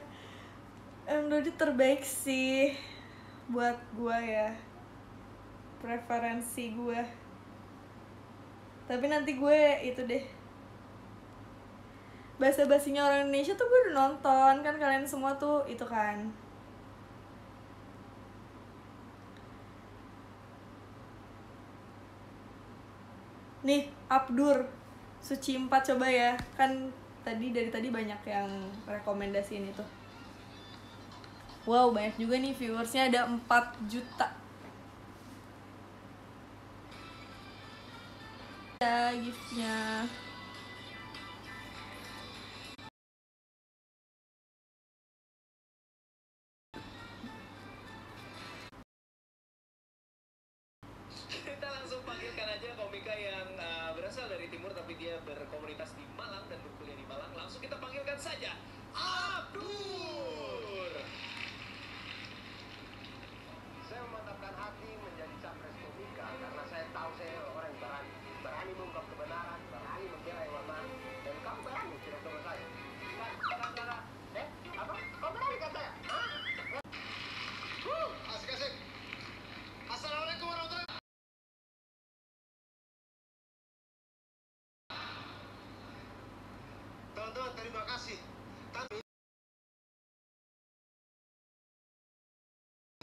Dodit terbaik sih buat gue ya, preferensi gue. Tapi nanti gue itu deh, bahasa-basinya orang Indonesia tuh gue udah nonton kan, kalian semua tuh itu kan. Nih, Abdur Suci 4 coba ya. Kan dari tadi banyak yang rekomendasiin itu. Wow, banyak juga nih viewersnya, ada 4 juta. Ya, giftnya. Kita langsung panggilkan aja komika yang berasal dari timur tapi dia berkomunitas di Malang dan berkuliah di Malang. Langsung kita panggilkan saja Abdur. Saya memantapkan hati menjadi capres komika karena saya tahu saya orang yang berani mengungkap kebenaran, berani membela yang lemah, dan kamu berani tidak sama saya. Apa? Kau berani kan saya? Asik. Assalamualaikum warahmatullahi wabarakatuh. Teman-teman, terima kasih. Tapi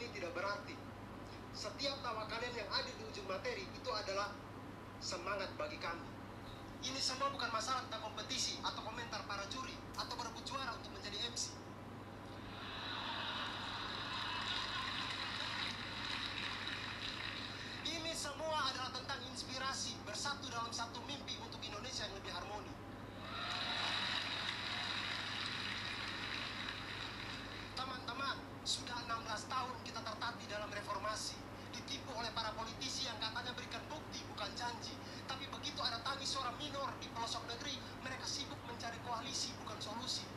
ini tidak berarti. Setiap tawa kalian yang ada di ujung materi itu adalah semangat bagi kami. Ini semua bukan masalah tentang kompetisi atau komentar para juri atau berebut juara untuk menjadi MC. Ini semua adalah tentang inspirasi bersatu dalam satu mimpi untuk Indonesia yang lebih harmoni. Teman-teman, sudah 16 tahun kita tertatih dalam reformasi, ditipu oleh para politisi yang katanya berikan bukti bukan janji. Tapi begitu ada tangis suara minor di pelosok negeri, mereka sibuk mencari koalisi bukan solusi.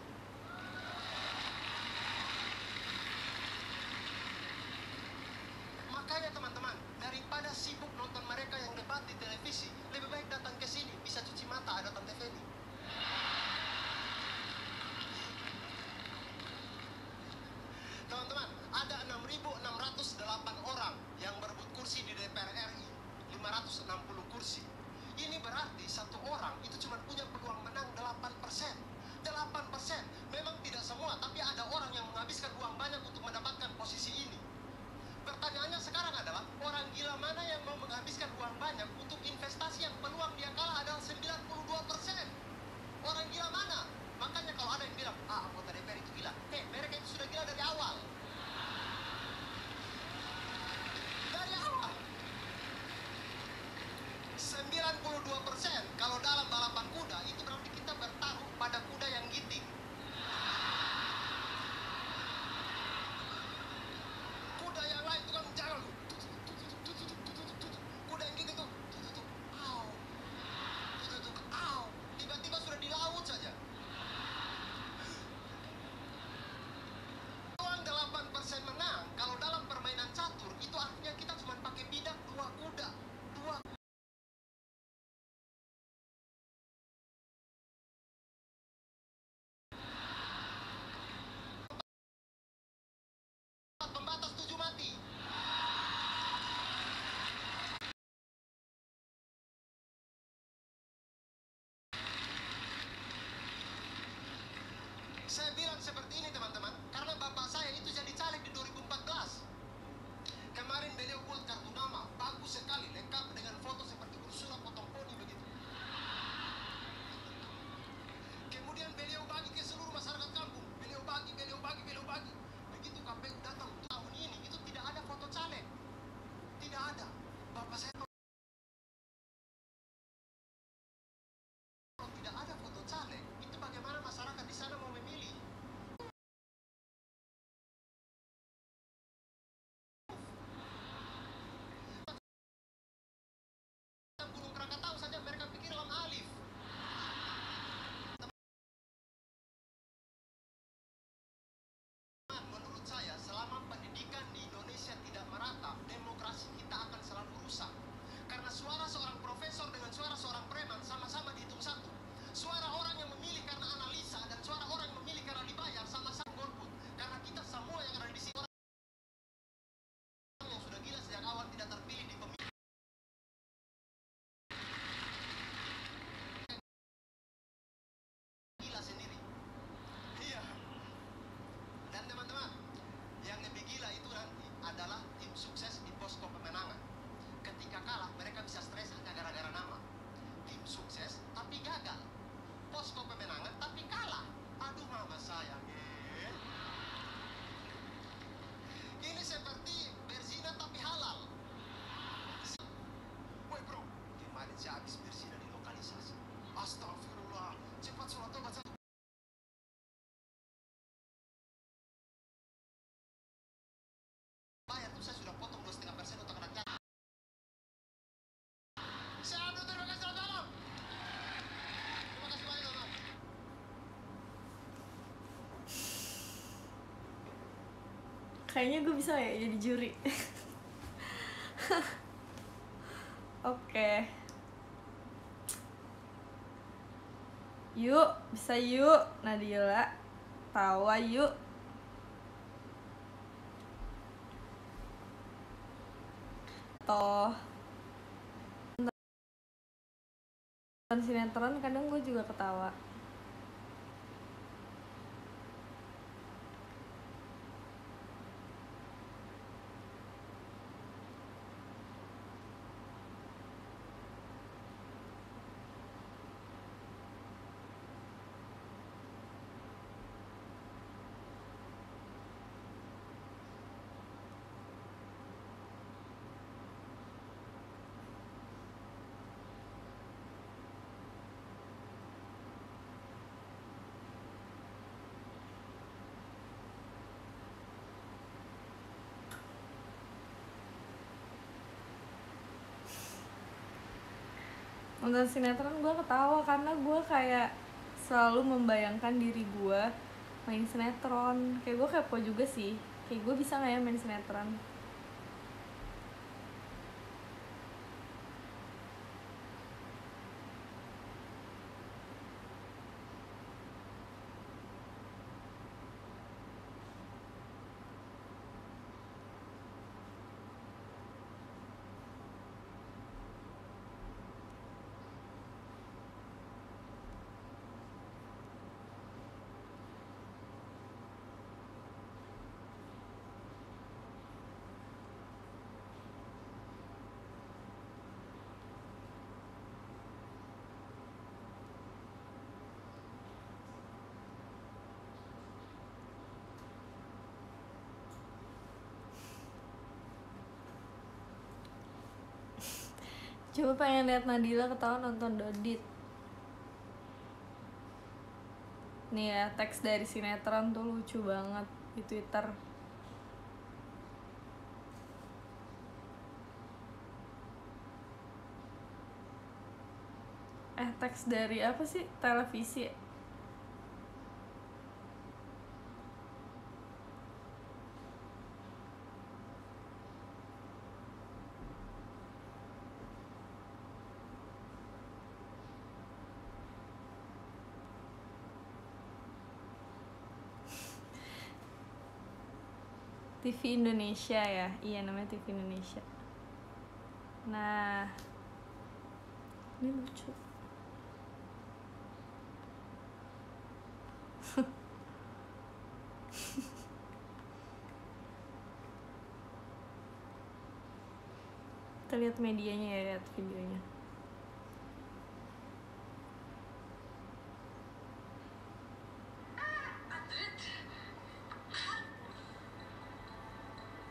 Makanya teman-teman, daripada sibuk nonton mereka yang debat di televisi, lebih baik datang ke sini, bisa cuci mata, ada Tante Feni. Teman-teman, ada 6.608 orang yang berebut kursi di DPR RI, 560 kursi. Ini berarti satu orang itu cuma punya peluang menang 8%. 8%, memang tidak semua, tapi ada orang yang menghabiskan uang banyak untuk mendapatkan posisi ini. Pertanyaannya sekarang adalah, orang gila mana yang mau menghabiskan uang banyak untuk investasi yang peluang dia kalah adalah 92%? Orang gila mana? Makanya kalau ada yang bilang, anggota DPR itu gila, mereka itu sudah gila dari awal. Dari awal. 92%, kalau dalam balapan kuda, itu berarti kita bertaruh pada kuda yang giting. Kuda yang lain itu kan jalan. Kuda yang giting tuh, au. Tiba-tiba sudah di laut saja. Uang 8% menang, kalau dalam permainan catur, itu artinya kita cuma pakai bidak 2 kuda. 2 pembatas 7 mati. Saya bilang seperti ini teman-teman, karena bapak saya itu jadi caleg di 2014. Kemarin beliau buat kartu nama, bagus sekali, lengkap dengan foto seperti Ursula potong poni begitu. Kemudian beliau bagi ke seluruh masyarakat kampung. Beliau bagi. Begitu KPU datang tahun ini, itu tidak ada foto caleg. Tidak ada. Bapak saya kalau tidak ada foto caleg, itu bagaimana masyarakat di sana mau memilih? Gunung Krakatau saja mereka pikir Lam Alif. Menurut saya, selama pendidikan di Indonesia tidak merata, demokrasi kita akan selalu rusak. Karena suara seorang profesor dengan suara seorang preman sama-sama dihitung satu. Suara orang yang memilih karena analisa dan suara orang yang memilih karena dibayar sama-sama golput. Karena kita semua yang ada di sini orang yang sudah gila sejak awal tidak terpilih di pemilu. Gila sendiri. Iya. Dan teman-teman, yang lebih gila itu nanti adalah tim sukses di posko pemenangan. Ketika kalah, mereka bisa stres hanya gara-gara nama. Tim sukses tapi gagal. Posko pemenangan tapi kalah. Aduh mama sayang. Ini seperti berzina tapi halal. Woi bro, kemarin saya habis berzina di lokalisasi. Astagfirullah, cepat sholat tobat satu. Bayar tuh saya sudah potong 2,5% untuk anak yatim. Saya ambil terima kasih dalam. Terima kasih banyak teman. Kayaknya gue bisa ya jadi juri. Oke. Yuk, bisa yuk Nadila. Tawa yuk. Toh nonton sinetron kadang gue juga ketawa. Nonton sinetron gue ketawa karena gue kayak selalu membayangkan diri gue main sinetron. Kayak gue kepo juga sih, kayak gue bisa gak ya main sinetron. Coba pengen lihat Nadila ketawa nonton Dodit. Nih ya, teks dari sinetron tuh lucu banget di Twitter. Teks dari apa sih? Televisi ya? TV Indonesia ya, iya namanya TV Indonesia. Nah, ini lucu. Kita lihat medianya ya, lihat videonya.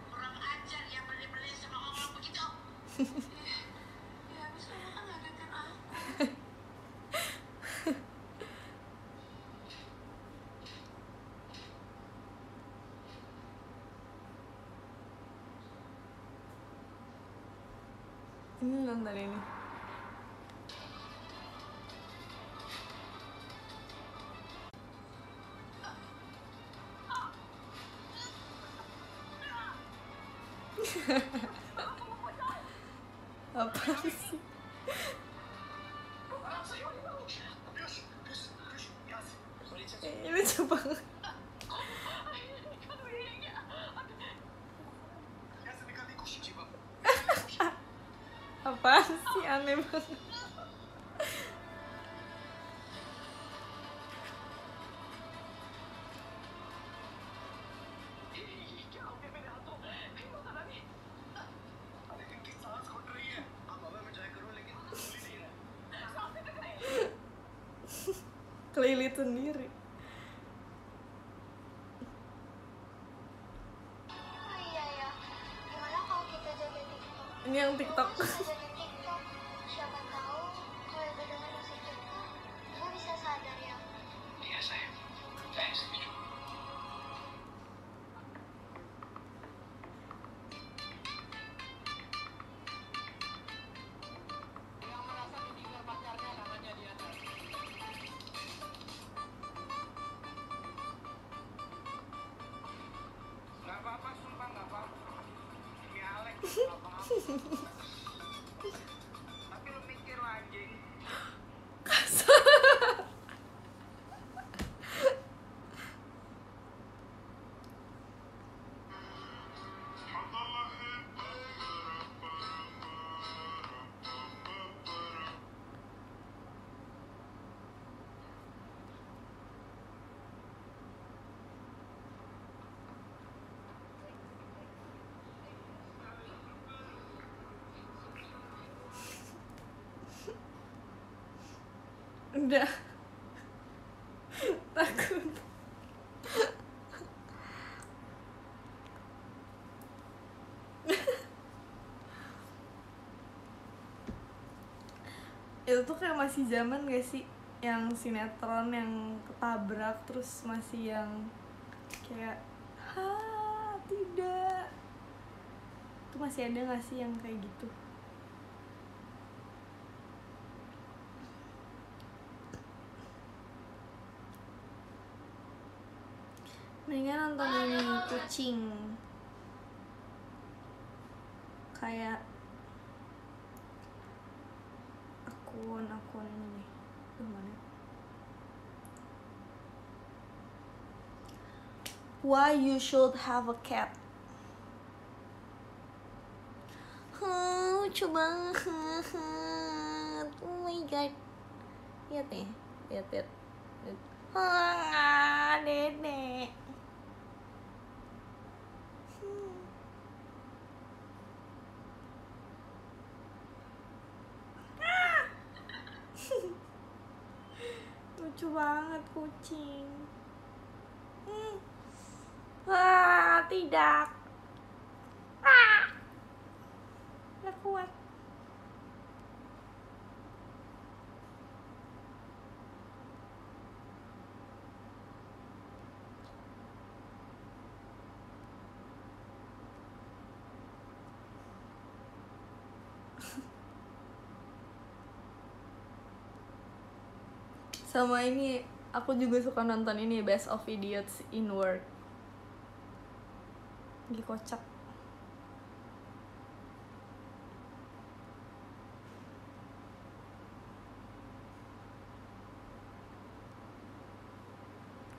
Kurang ajar ya berani-berani sama orang begitu. Ya habis kamu kan ngagetin aku. Ini nonton ini. Apa sih? Ini lucu banget. Apaan sih, aneh banget. Kelilit sendiri. Oh iya ya, gimana kalau kita jadi TikTok? Ini yang TikTok. Bisa jadi TikTok. Siapa tahu kalau ibu dengar musik kita, ibu bisa sadar ya. Iya sayang, saya setuju. Yang merasa ditinggal pacarnya namanya Diana. Nggak apa-apa, sumpah nggak apa-apa. Ini Alex, nggak apa-apa. Tapi lu mikir lah anjing. Udah. Takut. Itu tuh kayak masih zaman gak sih, yang sinetron yang ketabrak terus masih yang kayak tidak, itu masih ada gak sih yang kayak gitu? Mendingan nonton ini kucing, kayak akun ini nih. Tuh mana? Why you should have a cat? Lucu banget. Oh my god. Lihat nih, lihat. Dedek. Lucu banget kucing. Tidak. Nggak kuat. Sama ini, aku juga suka nonton ini, Best of Idiots in Work. Lagi kocak.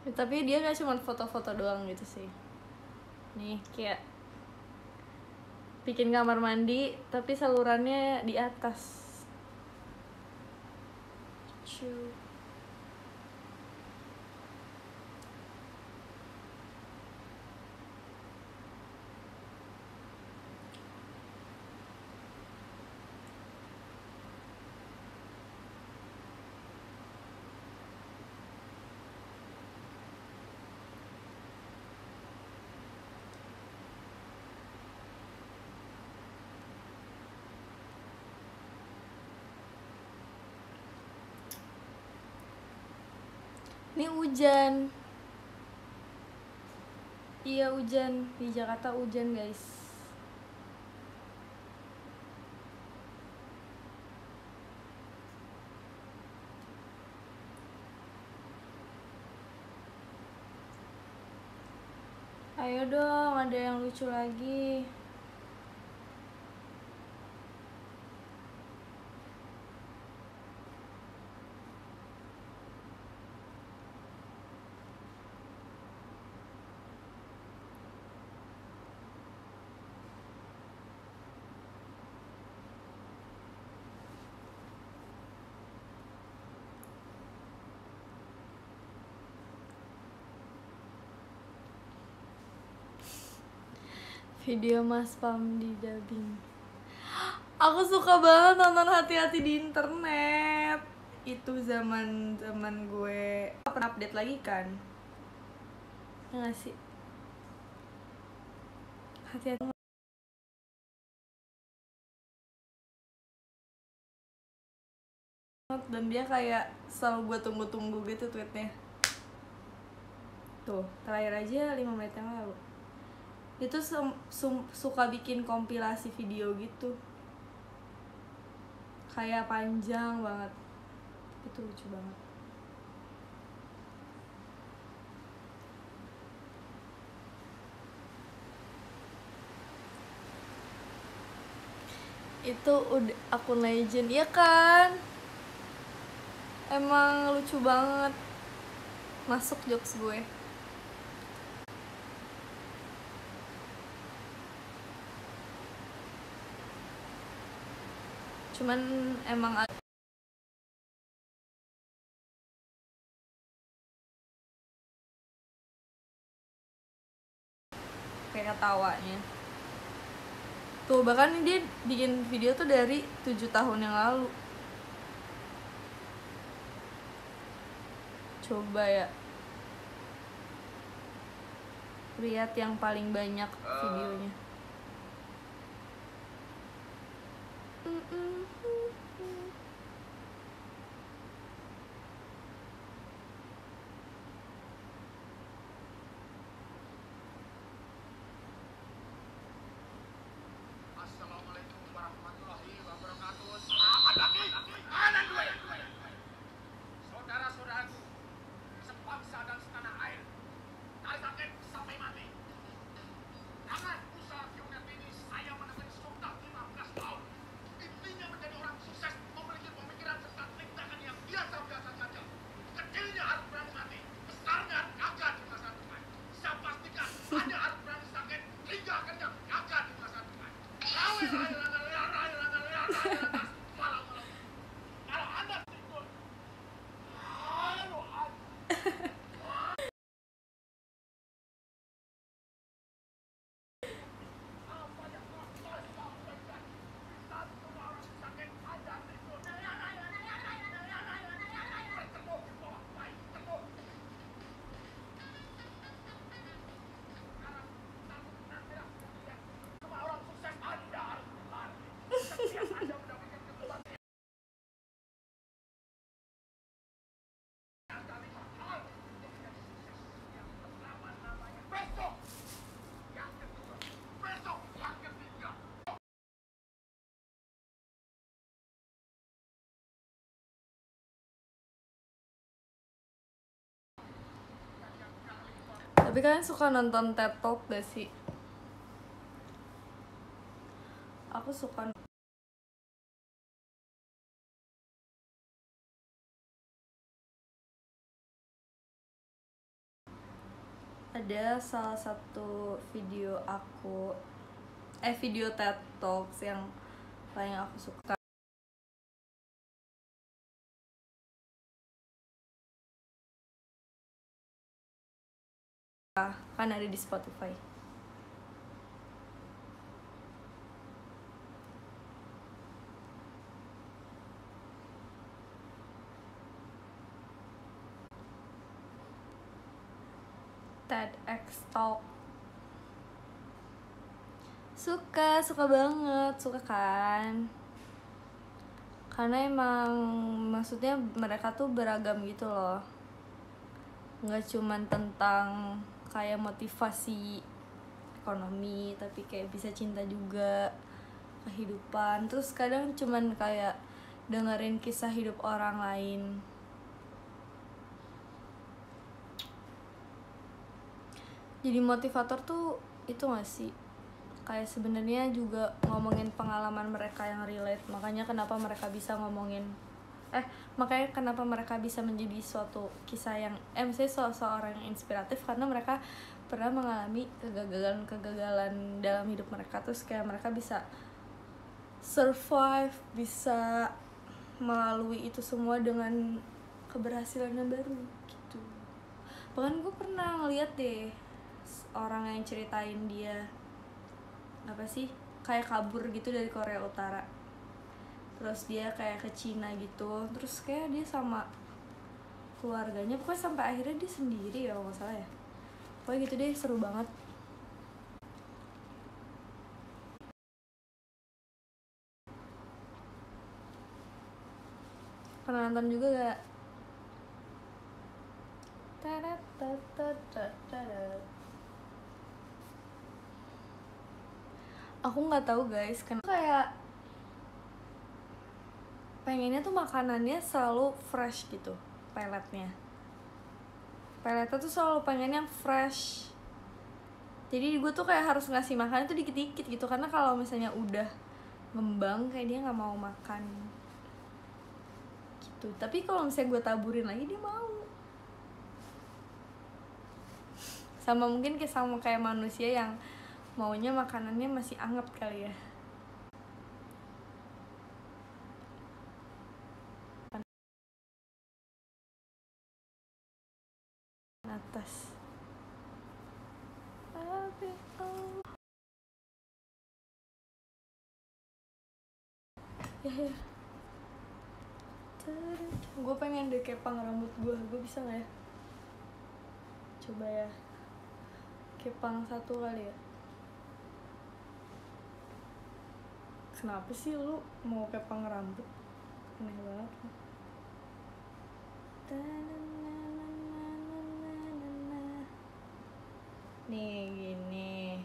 Ya, tapi dia gak cuma foto-foto doang gitu sih. Nih, kayak bikin kamar mandi, tapi salurannya di atas. Lucu. Ini hujan. Iya hujan, di Jakarta hujan guys. Ayo dong, ada yang lucu lagi. Video Mas Pam di dubbing. Aku suka banget nonton Hati-Hati di internet. Itu zaman gue pernah update lagi kan? Ya nggak sih? Hati-Hati. Dan dia kayak selalu gue tunggu-tunggu gitu tweetnya. Tuh, terakhir aja 5 menit yang lalu. Itu suka bikin kompilasi video gitu, kayak panjang banget. Itu lucu banget. Itu udah akun legend, ya kan? Emang lucu banget. Masuk jokes gue. Cuman emang kayak ketawanya tuh, bahkan dia bikin video tuh dari 7 tahun yang lalu. Coba ya lihat yang paling banyak videonya. Assalamualaikum warahmatullahi wabarakatuh. Selamat pagi, kanan gue. Saudara-saudaraku, sebangsa dan setanah air, dari sakit sampai mati. Dengan usaha unit ini, saya menemani sudah 15 tahun. Intinya menjadi orang sukses, memiliki pemikiran serta tindakan yang biasa-biasa saja. Kecilnya harus berani mati, besarnya kagak di masa depan. Saya pastikan Anda harus berani sakit hingga kenyang, kagak di masa depan. Kalau Anda ikut, Tapi kalian suka nonton TED Talk gak sih? Aku suka. Ada salah satu video video TED Talks yang paling aku suka. Kan ada di Spotify. TEDx Talk. Suka banget, suka kan? Karena emang maksudnya mereka tuh beragam gitu loh. nggak cuman tentang kayak motivasi ekonomi, tapi kayak bisa cinta juga, kehidupan. Terus kadang cuman kayak dengerin kisah hidup orang lain. Jadi motivator tuh itu gak sih? Kayak sebenarnya juga ngomongin pengalaman mereka yang relate. Makanya kenapa mereka bisa menjadi suatu kisah yang misalnya seorang yang inspiratif, karena mereka pernah mengalami kegagalan dalam hidup mereka. Terus kayak mereka bisa survive, bisa melalui itu semua dengan keberhasilan yang baru gitu. Bahkan gue pernah ngeliat deh orang yang ceritain dia kayak kabur gitu dari Korea Utara, terus dia kayak ke Cina gitu, terus kayak dia sama keluarganya, pokoknya sampai akhirnya dia sendiri ya kalau nggak salah ya, pokoknya gitu deh, seru banget. Pernah nonton juga gak? Aku nggak tahu guys, kenapa kayak pengennya tuh makanannya selalu fresh gitu, peletnya tuh selalu pengen yang fresh. Jadi gue tuh kayak harus ngasih makan itu dikit-dikit gitu, karena kalau misalnya udah ngembang kayak dia nggak mau makan gitu. Tapi kalau misalnya gue taburin lagi dia mau. Sama mungkin kayak manusia yang maunya makanannya masih anget kali ya. Atas. Ya. Gue pengen deh kepang rambut gue bisa nggak ya? Coba ya, kepang satu kali ya. Kenapa sih lu mau kepang rambut? Aneh banget. Nih gini,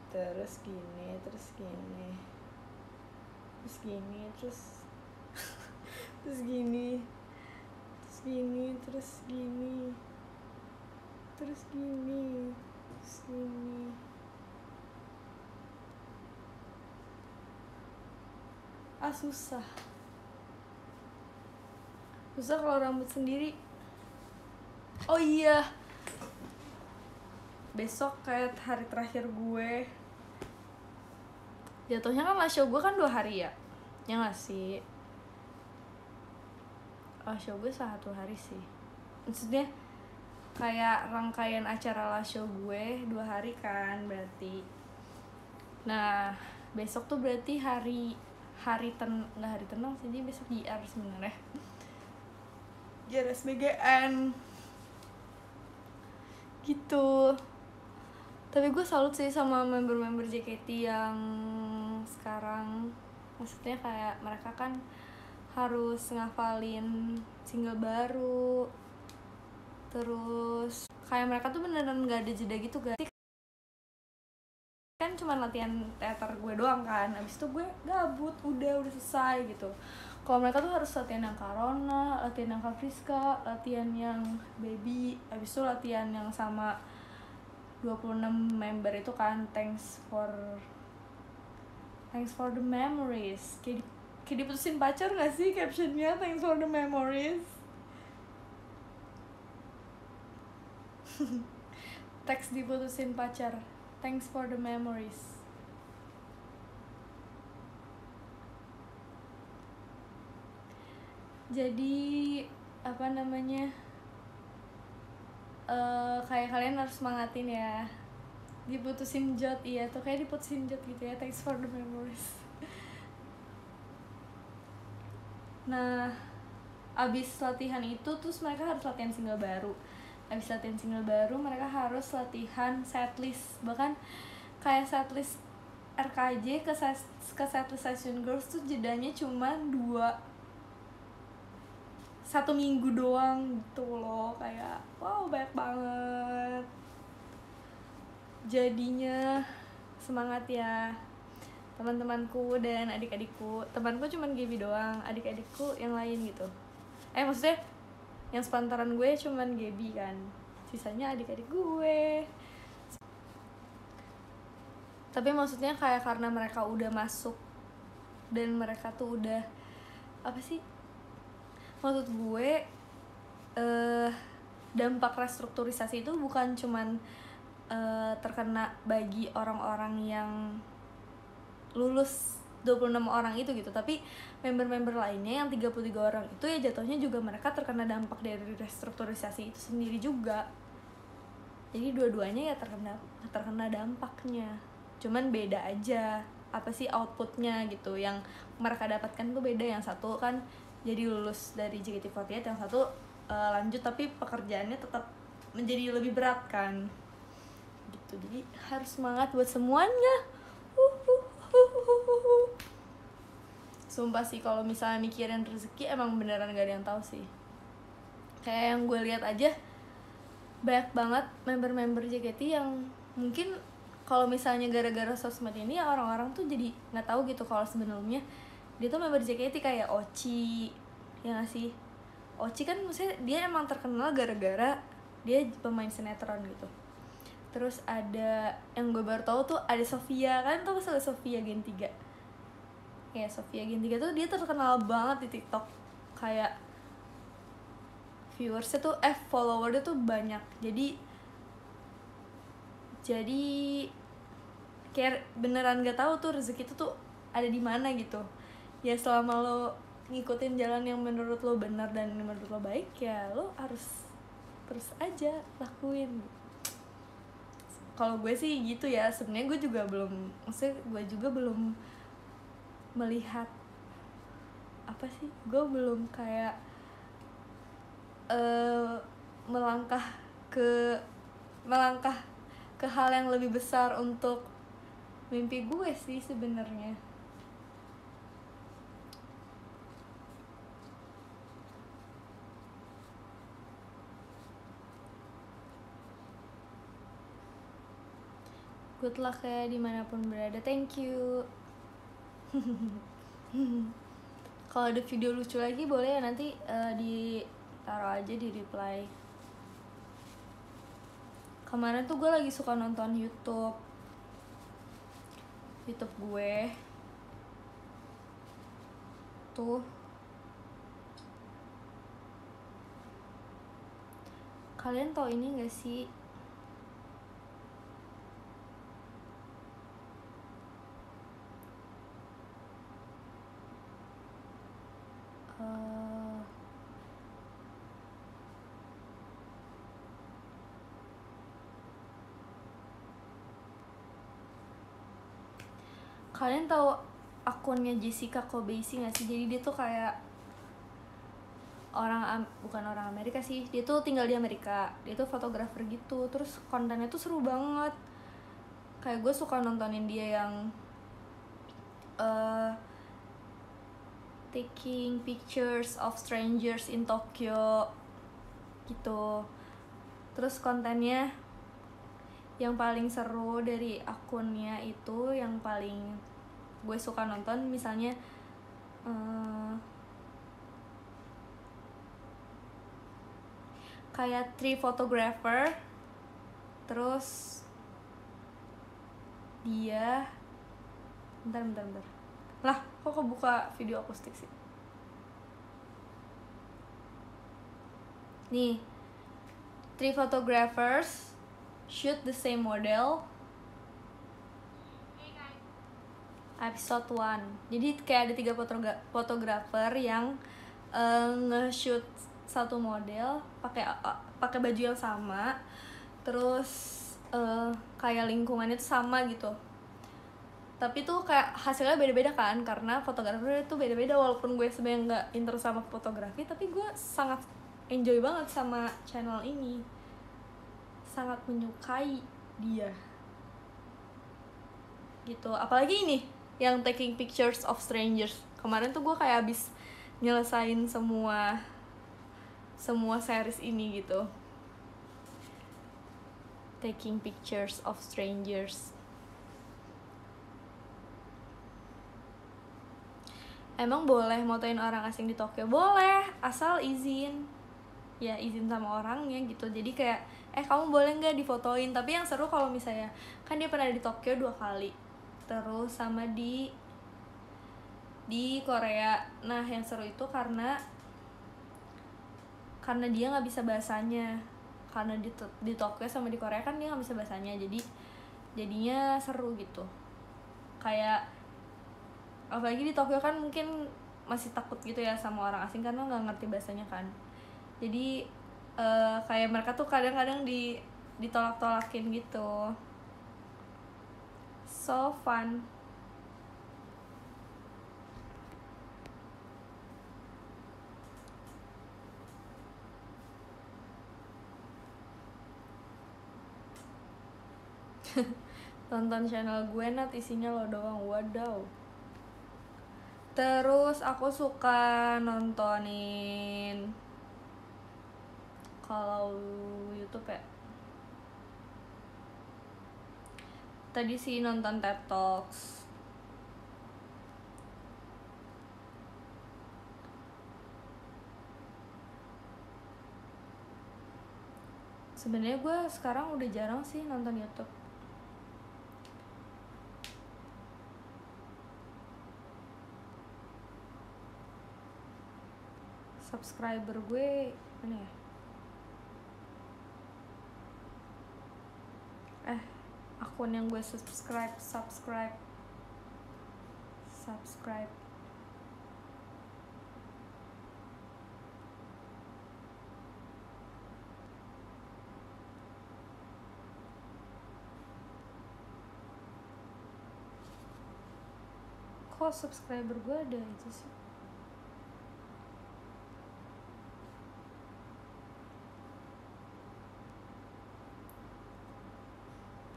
terus gini, terus gini, terus gini, terus terus gini, terus gini, terus gini, terus gini, terus gini. Susah kalau rambut sendiri. Oh iya, besok kayak hari terakhir gue. Jatuhnya kan live show gue kan 2 hari ya nggak sih? Live show gue 1 hari sih, maksudnya kayak rangkaian acara live show gue 2 hari kan berarti. Nah besok tuh berarti nggak hari tenang sih, jadi besok JR sebenarnya, JR SBGN gitu. Tapi gue salut sih sama member-member JKT yang sekarang, maksudnya kayak mereka kan harus ngafalin single baru, terus kayak mereka tuh beneran gak ada jeda gitu guys. Kan cuma latihan teater gue doang kan, abis itu gue gabut, udah selesai gitu. Kalau mereka tuh harus latihan yang Karona, latihan yang Kafriska, latihan yang Baby, abis itu latihan yang sama 26 member itu kan, thanks for the memories. Kayak diputusin pacar gak sih captionnya, thanks for the memories. Teks diputusin pacar, thanks for the memories. Jadi kayak kalian harus semangatin ya. Diputusin Jot, iya tuh kayak diputusin Jot gitu ya, thanks for the memories. Nah abis latihan itu terus mereka harus latihan single baru. Abis latihan single baru mereka harus latihan setlist. Bahkan kayak setlist RKJ ke setlist Session Girls tuh jedanya cuma 2 1 minggu doang gitu loh, kayak wow banyak banget. Jadinya semangat ya teman-temanku dan adik-adikku. Temanku cuman Gaby doang, adik-adikku yang lain gitu. Maksudnya yang sepantaran gue cuman Gaby kan, sisanya adik-adik gue. Tapi maksudnya kayak karena mereka udah masuk dan mereka tuh udah apa sih, maksud gue dampak restrukturisasi itu bukan cuman terkena bagi orang-orang yang lulus 26 orang itu gitu, tapi member-member lainnya yang 33 orang itu ya jatuhnya juga mereka terkena dampak dari restrukturisasi itu sendiri juga. Jadi dua-duanya ya terkena dampaknya, cuman beda aja apa sih outputnya gitu. Yang mereka dapatkan tuh beda, yang satu kan jadi lulus dari JKT48, yang satu lanjut tapi pekerjaannya tetap menjadi lebih berat kan gitu. Jadi harus semangat buat semuanya. Sumpah sih kalau misalnya mikirin rezeki emang beneran gak ada yang tahu sih. Kayak yang gue lihat aja banyak banget member-member JKT yang mungkin kalau misalnya gara-gara sosmed ini ya orang-orang tuh jadi nggak tahu gitu kalau sebenarnya dia tuh member JKT. Kayak Ochi, ya gak sih? Ochi kan maksudnya dia emang terkenal gara-gara dia pemain sinetron gitu. Terus ada yang gue baru tahu tuh ada Sofia, kan tau masalah Sofia Gen 3. Ya Sofia Gen 3 tuh dia terkenal banget di TikTok, kayak viewersnya tuh followernya tuh banyak. Jadi kayak beneran gak tahu tuh rezeki itu tuh ada di mana gitu. Ya selama lo ngikutin jalan yang menurut lo benar dan menurut lo baik, ya lo harus terus aja lakuin. Kalau gue sih gitu ya. Sebenarnya gue juga belum, maksudnya gue juga belum melihat apa sih, gue belum kayak melangkah ke hal yang lebih besar untuk mimpi gue sih sebenarnya. Good luck ya dimanapun berada. Thank you. Kalau ada video lucu lagi boleh ya nanti ditaruh aja di reply. Kemarin tuh gue lagi suka nonton YouTube gue tuh. Kalian tau ini gak sih? Kalian tahu akunnya Jessica Kobeissi nggak sih? Jadi dia tuh kayak bukan orang Amerika sih, dia tuh tinggal di Amerika, dia tuh fotografer gitu. Terus kontennya tuh seru banget, kayak gue suka nontonin dia yang taking pictures of strangers in Tokyo gitu. Terus kontennya yang paling seru dari akunnya itu, yang paling gue suka nonton misalnya kayak 3 photographer, terus dia bentar lah, kok kebuka video akustik sih nih. 3 photographers shoot the same model, episode 1. Jadi kayak ada 3 fotografer yang nge-shoot satu model pakai baju yang sama, terus kayak lingkungannya tuh sama gitu. Tapi tuh kayak hasilnya beda-beda kan, karena fotografer itu beda-beda. Walaupun gue sebenarnya nggak intro sama fotografi, tapi gue sangat enjoy banget sama channel ini, sangat menyukai dia gitu. Apalagi ini yang taking pictures of strangers, kemarin tuh gue kayak abis nyelesain semua semua series ini gitu. Taking pictures of strangers. Emang boleh motoin orang asing di Tokyo? Boleh, asal izin. Ya izin sama orangnya gitu. Jadi kayak kamu boleh nggak difotoin? Tapi yang seru kalau misalnya kan dia pernah di Tokyo 2 kali, terus sama di Korea. Nah yang seru itu karena dia nggak bisa bahasanya, karena di Tokyo sama di Korea kan dia nggak bisa bahasanya, jadinya seru gitu. Kayak apalagi di Tokyo kan mungkin masih takut gitu ya sama orang asing karena nggak ngerti bahasanya kan. Jadi kayak mereka tuh kadang-kadang ditolak-tolakin gitu. So fun. Tonton channel gue Nat, isinya lo doang. Wadaw. Terus aku suka nontonin kalau YouTube ya. Tadi sih nonton TED Talks. Sebenarnya gue sekarang udah jarang sih nonton YouTube. Subscriber gue mana ya? Akun yang gue subscribe. Kok subscriber gue ada itu sih?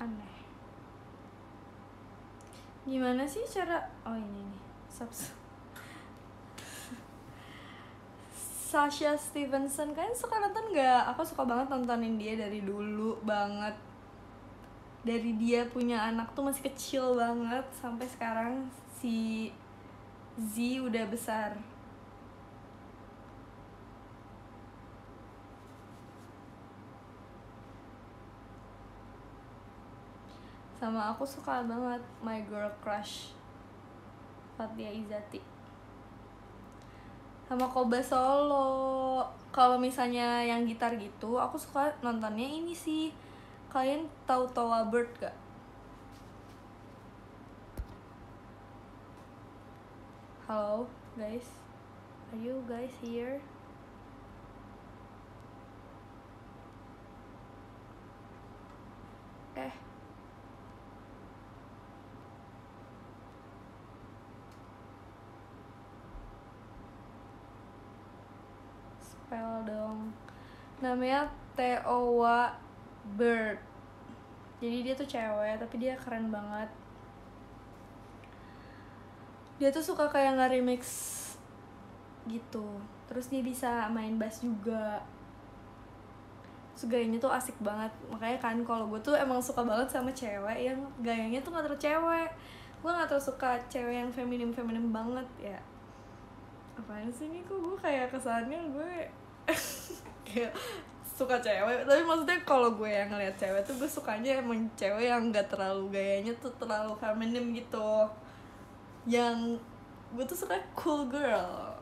Aneh. Gimana sih cara? Oh ini nih. Sasha Stevenson kan suka nonton nggak? Aku suka banget nontonin dia dari dulu banget. Dari dia punya anak tuh masih kecil banget sampai sekarang si Z udah besar. Sama aku suka banget My Girl Crush, Fathia Izzati. Sama Koba Solo. Kalau misalnya yang gitar gitu, aku suka nontonnya ini sih. Kalian tahu Towa Bird gak? Halo guys, are you guys here? Spell dong. Namanya Towa Bird. Jadi dia tuh cewek tapi dia keren banget. Dia tuh suka kayak nge-remix gitu. Terus dia bisa main bass juga. Terus gayanya tuh asik banget. Makanya kan kalau gue tuh emang suka banget sama cewek yang gayanya tuh gak terlalu cewek. Gue gak terlalu suka cewek yang feminim banget ya. Apaan sih nih, kok gue kayak kesannya gue kayak suka cewek. Tapi maksudnya kalau gue yang ngeliat cewek tuh gue sukanya emang cewek yang gak terlalu gayanya tuh terlalu feminim gitu. Yang gue tuh suka cool girl.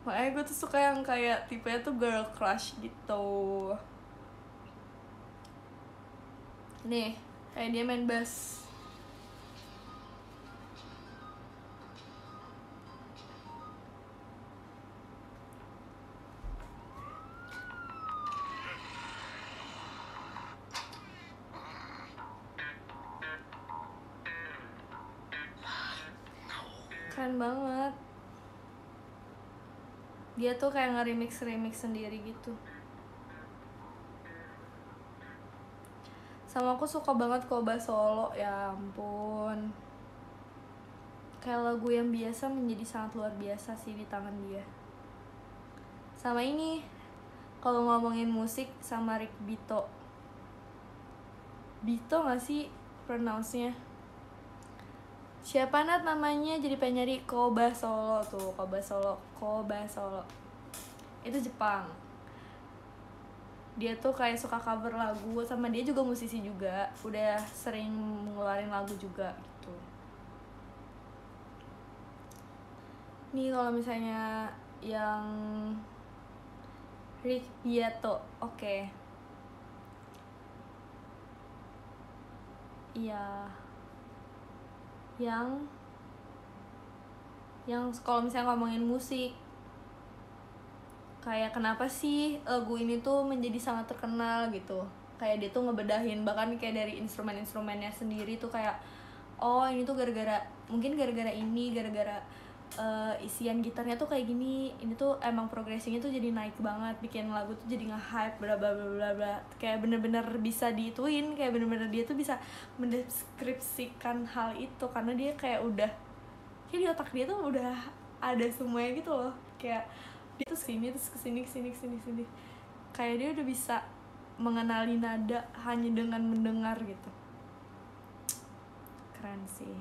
Makanya gue tuh suka yang kayak tipenya tuh girl crush gitu. Nih, kayak dia main bass. Keren banget. Dia tuh kayak nge-remix sendiri gitu. Sama aku suka banget Koba Solo, ya ampun. kayak lagu yang biasa menjadi sangat luar biasa sih di tangan dia. Sama ini, kalau ngomongin musik sama Rick Bito gak sih pronounce-nya? Siapa Nat namanya? Jadi pengen nyari Koba Solo tuh, Koba Solo. Itu Jepang. Dia tuh kayak suka cover lagu, sama dia juga musisi juga, udah sering ngeluarin lagu juga gitu. Nih kalau misalnya yang Rick Beato, oke. Iya. Yang kalau misalnya ngomongin musik, kayak kenapa sih lagu ini tuh menjadi sangat terkenal gitu. Kayak dia tuh ngebedahin, bahkan kayak dari instrumen-instrumennya sendiri tuh kayak, oh ini tuh mungkin gara-gara isian gitarnya tuh kayak gini, ini tuh emang progressingnya tuh jadi naik banget, bikin lagu tuh jadi nge-hype bla bla bla bla bla. Kayak bener-bener bisa diituin, kayak bener-bener dia tuh bisa mendeskripsikan hal itu, karena dia kayak udah, kayak di otak dia tuh udah ada semuanya gitu loh. Kayak dia tuh kesini terus kesini. Kayak dia udah bisa mengenali nada hanya dengan mendengar gitu. Keren sih.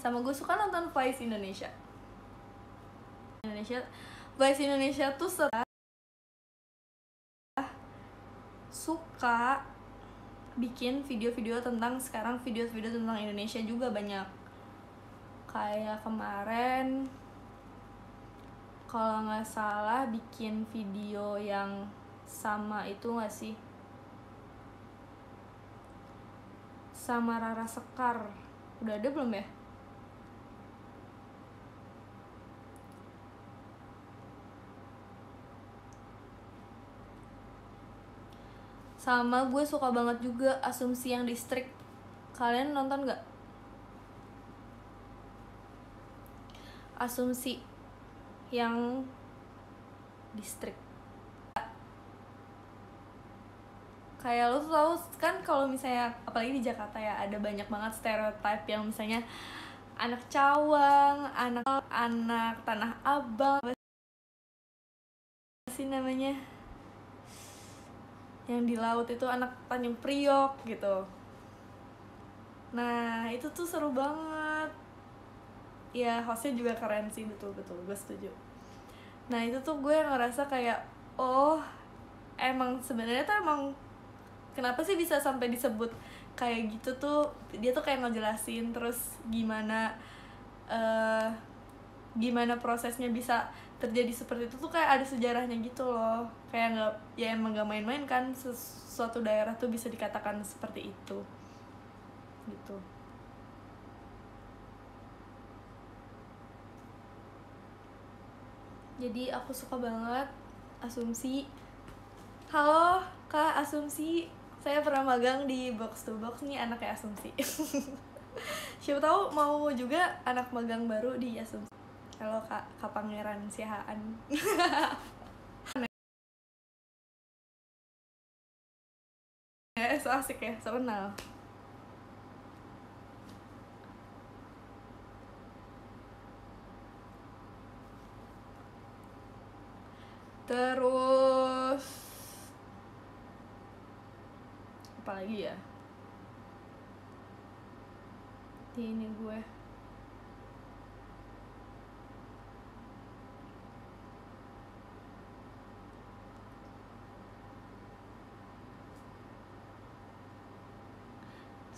Sama gue suka nonton Vice Indonesia tuh suka bikin video-video tentang, sekarang video-video tentang Indonesia juga banyak. Kayak kemarin kalau nggak salah bikin video yang sama itu nggak sih, sama Rara Sekar, udah ada belum ya? Sama gue suka banget juga Asumsi yang Distrik. Kalian nonton gak? Asumsi yang Distrik. Kayak lo tuh tau kan kalau misalnya, apalagi di Jakarta ya, ada banyak banget stereotype yang misalnya anak Cawang, anak Tanah Abang, apa sih namanya, yang di laut itu anak Tanjung Priok gitu. Nah itu tuh seru banget ya, hostnya juga keren sih, betul gue setuju. Nah itu tuh gue ngerasa kayak, oh emang sebenarnya tuh emang kenapa sih bisa sampai disebut kayak gitu tuh, dia tuh kayak ngejelasin terus gimana prosesnya bisa terjadi seperti itu tuh, kayak ada sejarahnya gitu loh. Kayak nggak, ya emang gak main-main kan, suatu daerah tuh bisa dikatakan seperti itu gitu. Jadi aku suka banget Asumsi. Halo Kak Asumsi, saya pernah magang di Box to Box nih, anaknya Asumsi. Siapa tahu mau juga anak magang baru di Asumsi. Halo Kak Pangeran Sihaan. So asik ya, so kenal. Terus apa lagi ya? Ini gue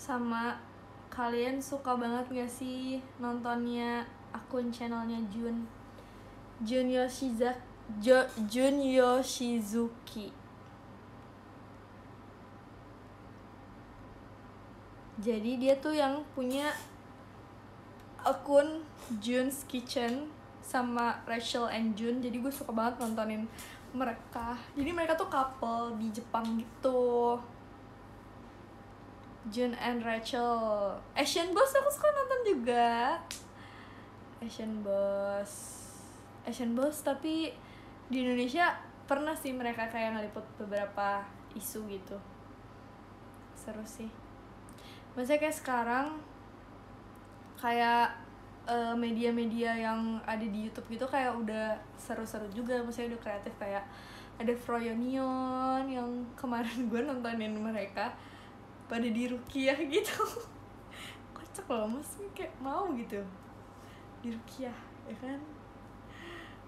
sama kalian suka banget gak sih nontonnya akun channelnya Jun Yoshizuki. Jadi dia tuh yang punya akun Jun's Kitchen sama Rachel and Jun. Jadi gue suka banget nontonin mereka. Jadi mereka tuh couple di Jepang gitu, Jun and Rachel. Asian Boss aku suka nonton juga. Asian Boss tapi di Indonesia pernah sih mereka kayak ngeliput beberapa isu gitu. Seru sih. Maksudnya kayak sekarang kayak media-media yang ada di YouTube gitu kayak udah seru-seru juga, maksudnya udah kreatif, kayak ada Froyonion yang kemarin gue nontonin mereka pada di Rukiah gitu. Kocak loh, maksudnya kayak mau gitu di Rukiah ya kan.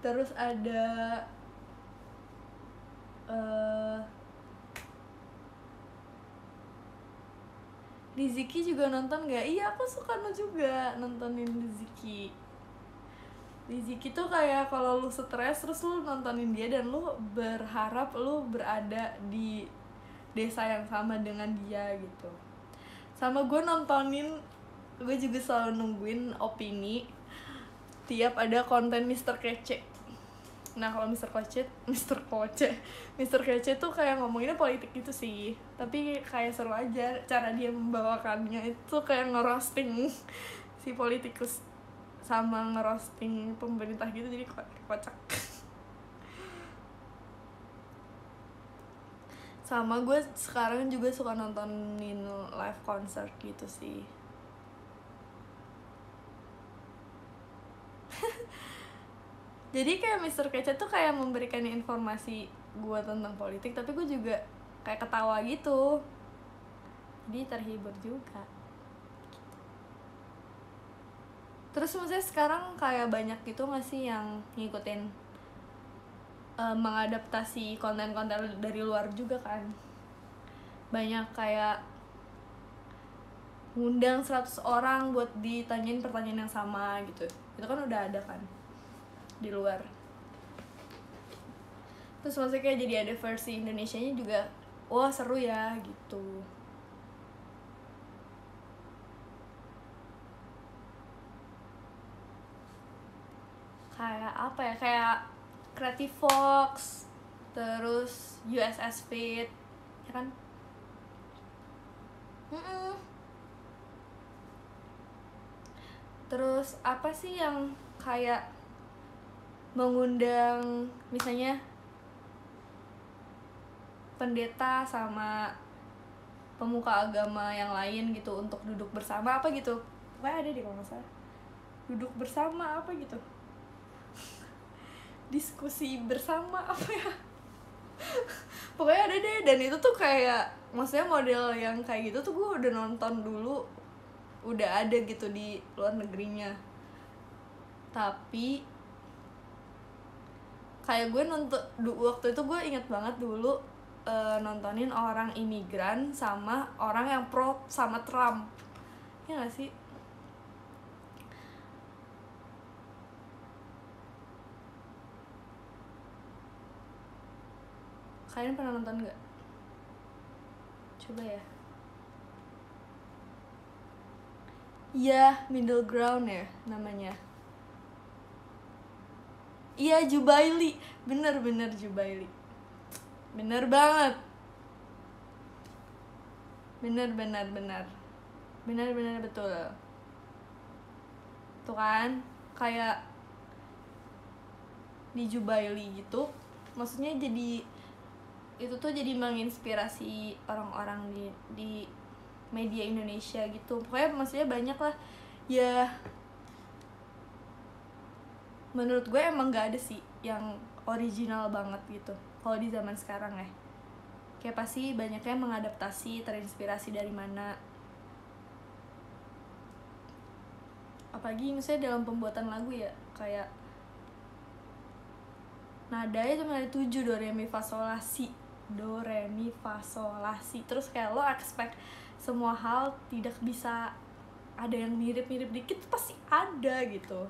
Terus ada Rizky juga nonton gak? Iya, aku suka juga nontonin Rizky. Rizky tuh kayak kalau lu stres terus lu nontonin dia dan lu berharap lu berada di desa yang sama dengan dia gitu. Sama gue nontonin, gue juga selalu nungguin opini tiap ada konten Mr. Kece. Nah kalau Mr. Kece tuh kayak ngomonginnya politik gitu sih, tapi kayak seru aja cara dia membawakannya, itu kayak ngerosting si politikus sama ngerosting pemerintah gitu, jadi kocak. Sama gue sekarang juga suka nontonin live concert gitu sih. Jadi kayak Mr. Kece tuh kayak memberikan informasi gue tentang politik, tapi gue juga kayak ketawa gitu, jadi terhibur juga. Terus maksudnya sekarang kayak banyak gitu gak sih yang ngikutin mengadaptasi konten-konten dari luar juga kan. Banyak kayak ngundang 100 orang buat ditanyain pertanyaan yang sama gitu. Itu kan udah ada kan di luar. Terus maksudnya kayak jadi ada versi Indonesianya juga, wah seru ya gitu. Kayak apa ya, kayak Creative Fox, terus USS Fit, ya kan? Terus apa sih yang kayak mengundang misalnya pendeta sama pemuka agama yang lain gitu untuk duduk bersama apa gitu, pokoknya ada deh kalau nggak salah, duduk bersama apa gitu, diskusi bersama apa ya. Pokoknya ada deh, dan itu tuh kayak maksudnya model yang kayak gitu tuh gue udah nonton dulu, udah ada gitu di luar negerinya. Tapi kayak gue nonton waktu itu, gue inget banget dulu nontonin orang imigran sama orang yang pro sama Trump, ya nggak sih? Kalian pernah nonton nggak? Coba ya. Iya, Middle Ground ya namanya. Iya, Jubaili, bener Jubaili, bener banget, bener betul. Tuh kan, kayak di Jubaili gitu, maksudnya jadi itu tuh jadi menginspirasi orang-orang di media Indonesia gitu. Pokoknya maksudnya banyak lah ya. Menurut gue emang gak ada sih yang original banget gitu kalau di zaman sekarang ya. Kayak pasti banyaknya mengadaptasi, terinspirasi dari mana. Apalagi misalnya dalam pembuatan lagu ya, kayak nadanya cuma ada 7, do re mi fa sol la si. Do re mi fa sol la si. Terus kayak lo expect semua hal tidak bisa ada yang mirip-mirip dikit, pasti ada gitu.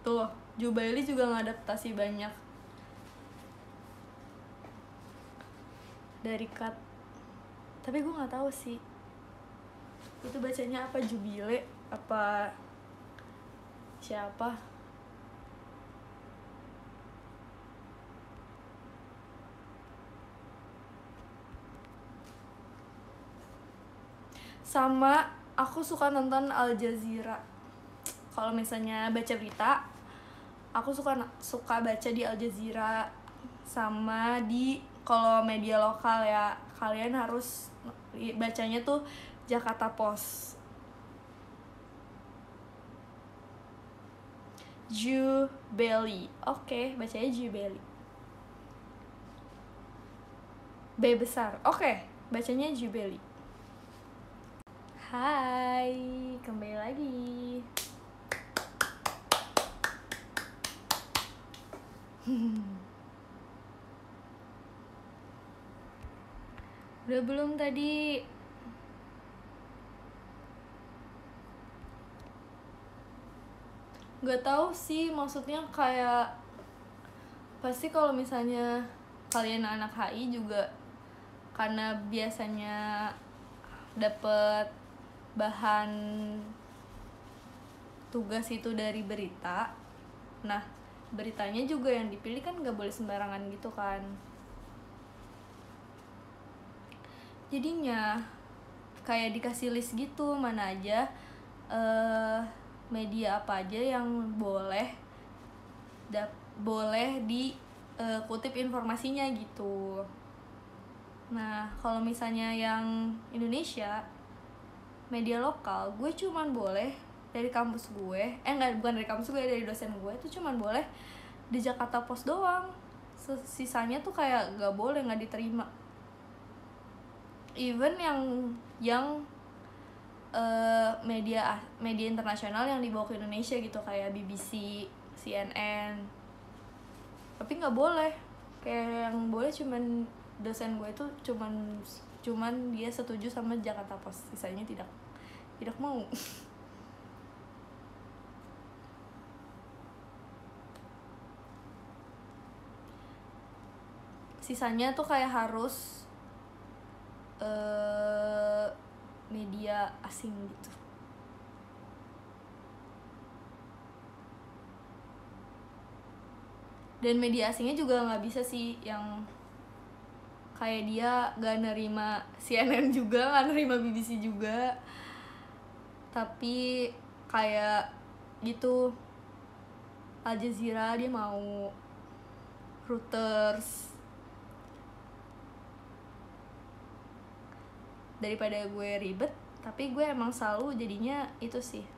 Tuh, Jubaili juga ngadaptasi banyak dari cut. Tapi gue nggak tahu sih itu bacanya apa, Jubile apa siapa. Sama aku suka nonton Al Jazeera. Kalau misalnya baca berita, aku suka baca di Al Jazeera, sama di kalau media lokal ya kalian harus bacanya tuh Jakarta Post. Jubeli. Oke, bacanya Jubeli. B besar. Oke, bacanya Jubeli. Hai, kembali lagi. Udah belum tadi? Gak tahu sih, maksudnya kayak pasti kalau misalnya kalian anak HI juga, karena biasanya dapet bahan tugas itu dari berita. Nah, beritanya juga yang dipilih kan gak boleh sembarangan gitu kan. Jadinya kayak dikasih list gitu, mana aja media apa aja yang boleh dikutip informasinya gitu. Nah, kalau misalnya yang Indonesia, media lokal, gue cuman boleh dari kampus gue, bukan dari kampus gue, dari dosen gue itu cuman boleh di Jakarta Post doang. Sisanya tuh kayak gak boleh, gak diterima. Even yang media internasional yang dibawa ke Indonesia gitu, kayak BBC, CNN, tapi nggak boleh. Kayak yang boleh cuman dosen gue itu cuman dia setuju sama Jakarta Post, sisanya tidak mau. Sisanya tuh kayak harus media asing gitu. Dan media asingnya juga nggak bisa sih, yang kayak dia gak nerima CNN juga, gak nerima BBC juga, tapi kayak gitu Al Jazeera dia mau, Reuters. Daripada gue ribet, tapi gue emang selalu jadinya itu sih,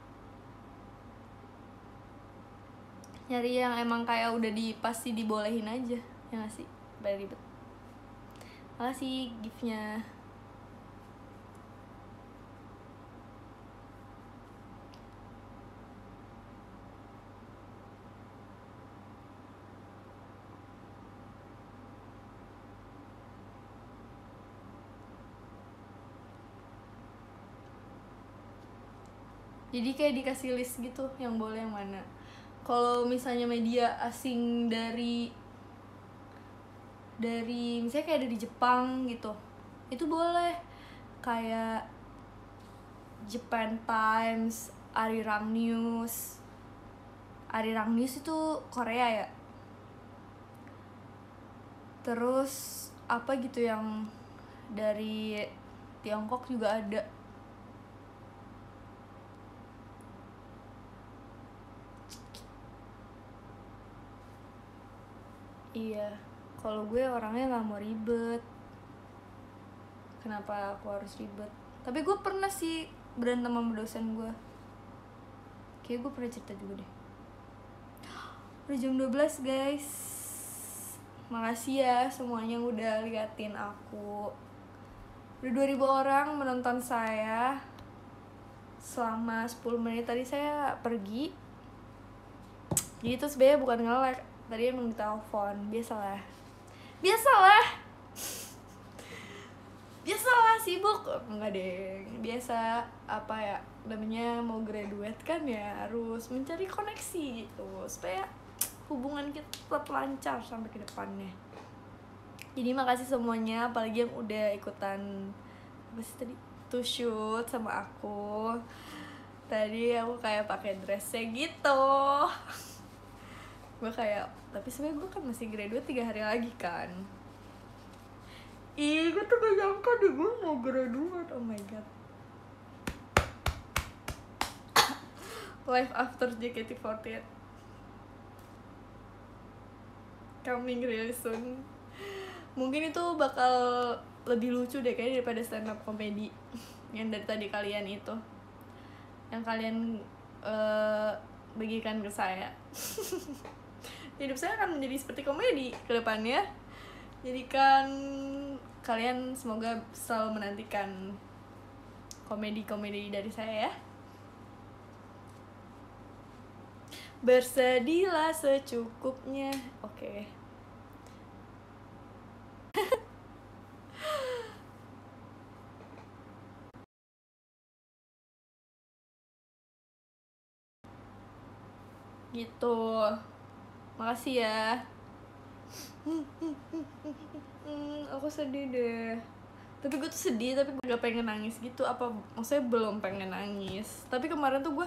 nyari yang emang kayak udah pasti dibolehin aja, ya gak sih, daripada ribet. Makasih gift-nya. Jadi kayak dikasih list gitu yang boleh yang mana. Kalau misalnya media asing dari misalnya kayak dari Jepang gitu, itu boleh, kayak Japan Times, Arirang News itu Korea ya. Terus apa gitu yang dari Tiongkok juga ada. Iya, kalau gue orangnya nggak mau ribet. Kenapa aku harus ribet? Tapi gue pernah sih berantem sama dosen gue. Kayak gue pernah cerita juga deh. Udah jam 12 guys. Makasih ya semuanya udah liatin aku. Udah 2000 orang menonton saya. Selama 10 menit tadi saya pergi. Jadi itu sebenarnya bukan nge-lag, tadi emang ditelepon. Biasalah sibuk. Enggak deh, biasa apa ya namanya, mau graduate kan ya, harus mencari koneksi gitu supaya hubungan kita tetap lancar sampai ke depannya. Jadi makasih semuanya, apalagi yang udah ikutan apa sih tadi, to shoot sama aku. Tadi aku kayak pakai dressnya gitu. Gue kayak, tapi sebenarnya gue kan masih graduate 3 hari lagi kan. Ih, gue tuh gak nyangka deh gue mau graduate, oh my god. Life after JKT48 coming really soon. Mungkin itu bakal lebih lucu deh kayaknya daripada stand up comedy yang dari tadi kalian itu, yang kalian bagikan ke saya. Hidup saya akan menjadi seperti komedi ke depannya. Jadikan kalian semoga selalu menantikan komedi-komedi dari saya ya. Bersedihlah secukupnya. Oke. Gitu. Makasih ya. Aku sedih deh. Tapi gue tuh sedih, tapi gue gak pengen nangis gitu. Apa maksudnya belum pengen nangis. Tapi kemarin tuh gue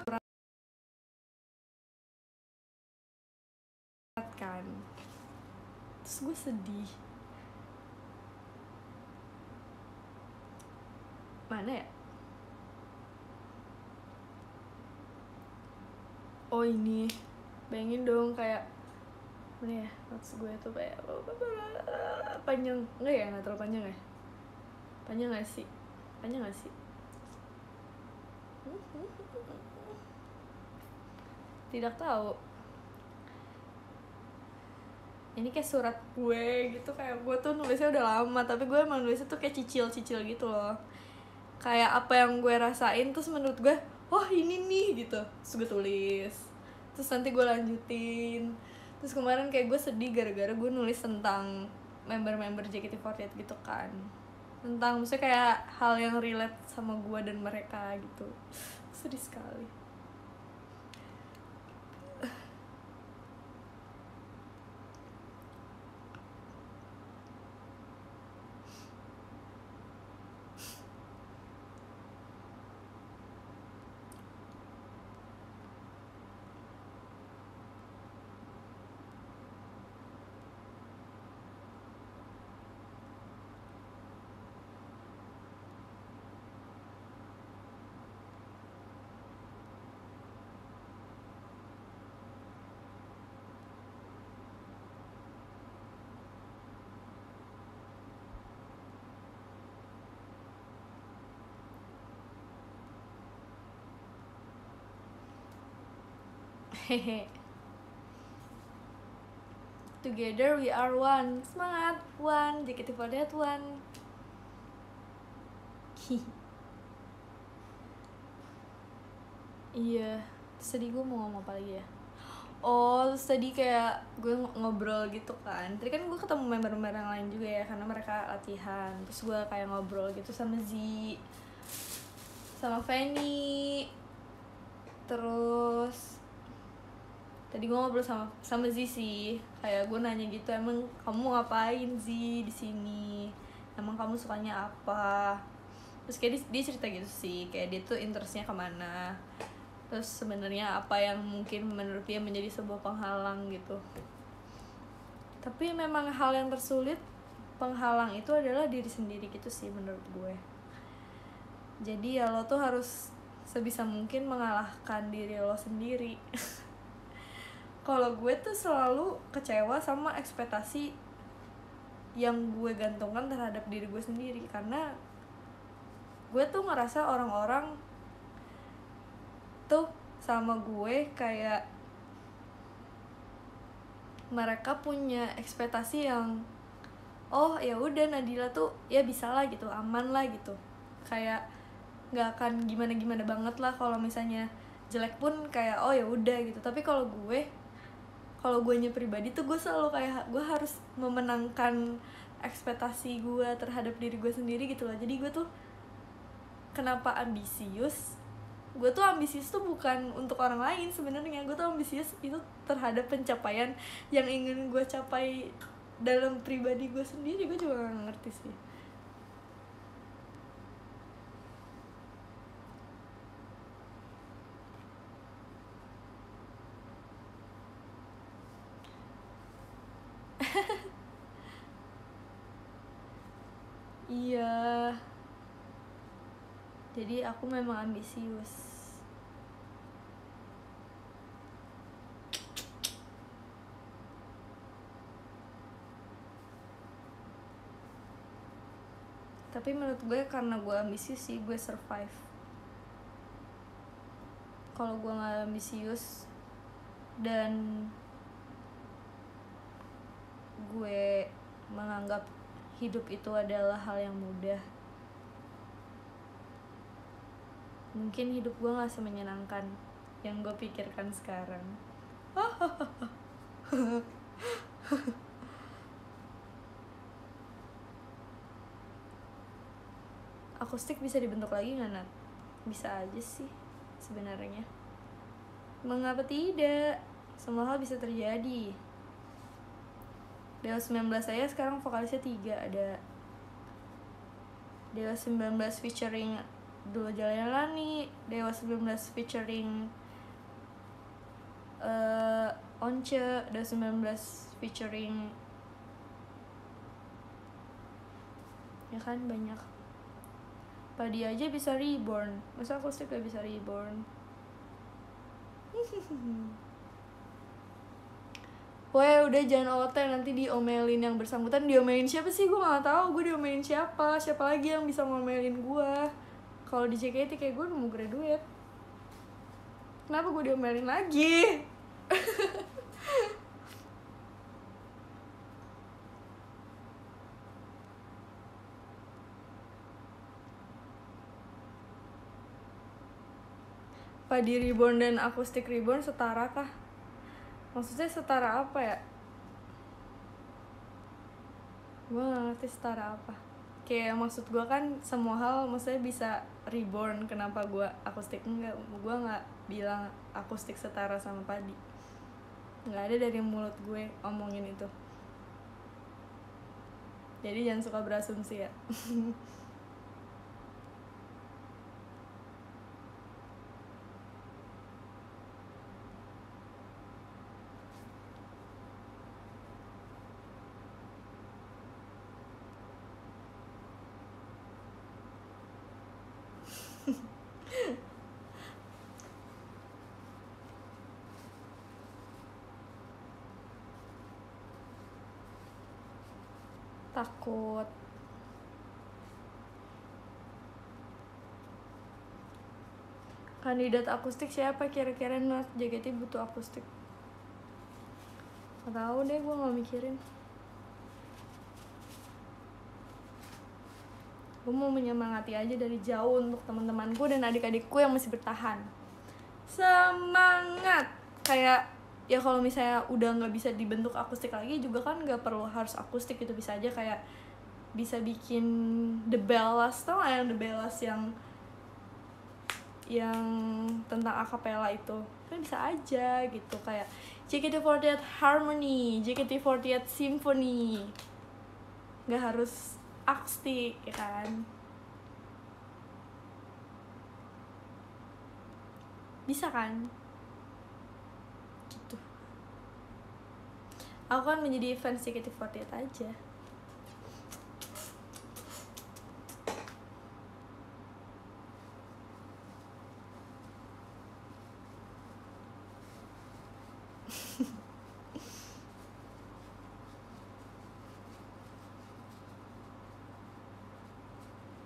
kan. Terus gue sedih. Mana ya? Oh ini. Bayangin dong kayak mana ya? Notes gue tuh kayak panjang. Enggak ya? Nggak terlalu panjang ya? Panjang gak sih? Panjang gak sih? Tidak tahu. Ini kayak surat gue gitu, kayak gue tuh nulisnya udah lama, tapi gue emang nulisnya tuh kayak cicil-cicil gitu loh. Kayak apa yang gue rasain, terus menurut gue, wah ini nih gitu. Terus gue tulis. Terus nanti gue lanjutin. Terus kemarin kayak gue sedih gara-gara gue nulis tentang member-member JKT48 gitu kan. Tentang maksudnya kayak hal yang relate sama gue dan mereka gitu. Sedih sekali. Hehe. Together we are one. Semangat, one. JKT48 one. Iya. Terus tadi gue mau ngomong apa lagi ya? Oh, terus tadi kayak gue ngobrol gitu kan. Tadi kan gue ketemu member-member yang lain juga ya, karena mereka latihan. Terus gue kayak ngobrol gitu sama Z, sama Fanny. Terus tadi gue ngobrol sama Z sih, kayak gue nanya gitu, emang kamu ngapain Z di sini, emang kamu sukanya apa. Terus kayak dia cerita gitu sih, kayak dia tuh interestnya kemana, terus sebenarnya apa yang mungkin menurut dia menjadi sebuah penghalang gitu. Tapi memang hal yang tersulit, penghalang itu adalah diri sendiri gitu sih menurut gue. Jadi ya lo tuh harus sebisa mungkin mengalahkan diri lo sendiri. Kalau gue tuh selalu kecewa sama ekspektasi yang gue gantungkan terhadap diri gue sendiri, karena gue tuh ngerasa orang-orang tuh sama gue kayak mereka punya ekspektasi yang oh ya udah Nadila tuh ya bisa lah gitu, aman lah gitu, kayak nggak akan gimana-gimana banget lah, kalau misalnya jelek pun kayak oh ya udah gitu. Tapi kalau gue pribadi tuh gue selalu kayak gue harus memenangkan ekspektasi gue terhadap diri gue sendiri gitu loh. Jadi gue tuh kenapa ambisius? Gue tuh ambisius tuh bukan untuk orang lain sebenarnya. Gue tuh ambisius itu terhadap pencapaian yang ingin gue capai dalam pribadi gue sendiri. Gue juga gak ngerti sih. Iya. Jadi aku memang ambisius. Tapi menurut gue karena gue ambisius sih gue survive. Kalau gue nggak ambisius dan gue menganggap hidup itu adalah hal yang mudah, mungkin hidup gue nggak semenyenangkan yang gue pikirkan sekarang. Akustik bisa dibentuk lagi nggak, Nat? Bisa aja sih sebenarnya. Mengapa tidak? Semua hal bisa terjadi. Dewa 19 saya sekarang vokalisnya 3. Ada Dewa 19 featuring Dulu Jalalani, Dewa 19 featuring Once, Dewa 19 featuring, ya kan banyak. Padi aja bisa reborn, masa akustik gak bisa reborn? Weh, udah jangan OT, nanti diomelin yang bersangkutan. Diomelin siapa sih? Gue gak tahu gue diomelin siapa. Siapa lagi yang bisa ngomelin gue? Kalau di JKT kayak gue udah mau graduate. Kenapa gue diomelin lagi? Padi reborn dan akustik reborn setara kah? Maksudnya setara apa ya? Gue gak ngerti setara apa. Kayak maksud gue kan semua hal maksudnya bisa reborn. Kenapa gue akustik enggak? Gue gak bilang akustik setara sama padi. Gak ada dari mulut gue omongin itu. Jadi jangan suka berasumsi ya. Takut. Kandidat akustik siapa kira-kira, Nat? JKT butuh akustik. Gak tau deh, gue gak mikirin. Gue mau menyemangati aja dari jauh untuk teman-temanku dan adik-adikku yang masih bertahan. Semangat! Kayak ya kalau misalnya udah nggak bisa dibentuk akustik lagi juga kan nggak perlu harus akustik gitu, bisa aja kayak bisa bikin The Bellas, tau gak yang The Bellas yang tentang akapela itu kan bisa aja gitu, kayak JKT48 Harmony, JKT48 Symphony, nggak harus akustik ya kan, bisa kan gitu. Aku kan menjadi fans JKT48 aja.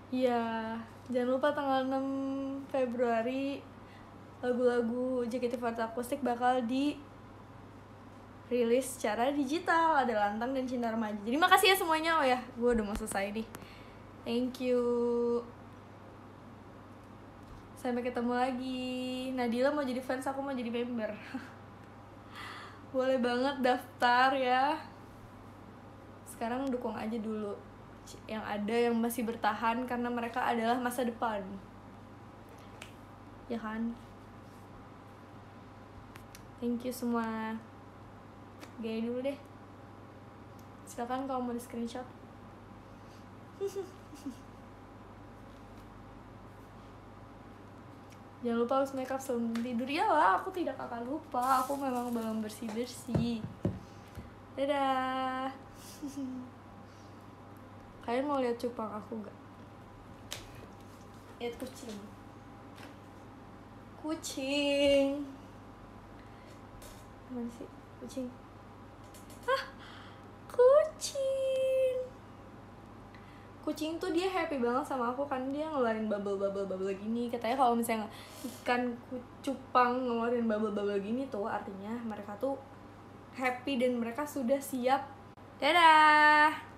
Iya, jangan lupa tanggal 6 Februari lagu-lagu JKT48 akustik bakal rilis secara digital. Ada Lantang dan Cinta Remaja. Jadi makasih ya semuanya. Oh ya, gue udah mau selesai nih. Thank you. Sampai ketemu lagi. Nadila mau jadi fans, aku mau jadi member. Boleh banget daftar ya. Sekarang dukung aja dulu yang ada yang masih bertahan karena mereka adalah masa depan. Ya kan? Thank you semua. Gaya dulu deh. Silakan kalau mau di screenshot. Jangan lupa harus make up sebelum tidur. Ya lah, aku tidak akan lupa. Aku memang belum bersih-bersih. Dadah. Kalian mau lihat cupang aku gak? Lihat kucing. Kucing. Mana sih kucing? Ah, kucing. kucing tuh dia happy banget sama aku kan, dia ngeluarin bubble gini. Katanya kalau misalnya ikan cupang ngeluarin bubble gini tuh artinya mereka tuh happy dan mereka sudah siap. Dadah.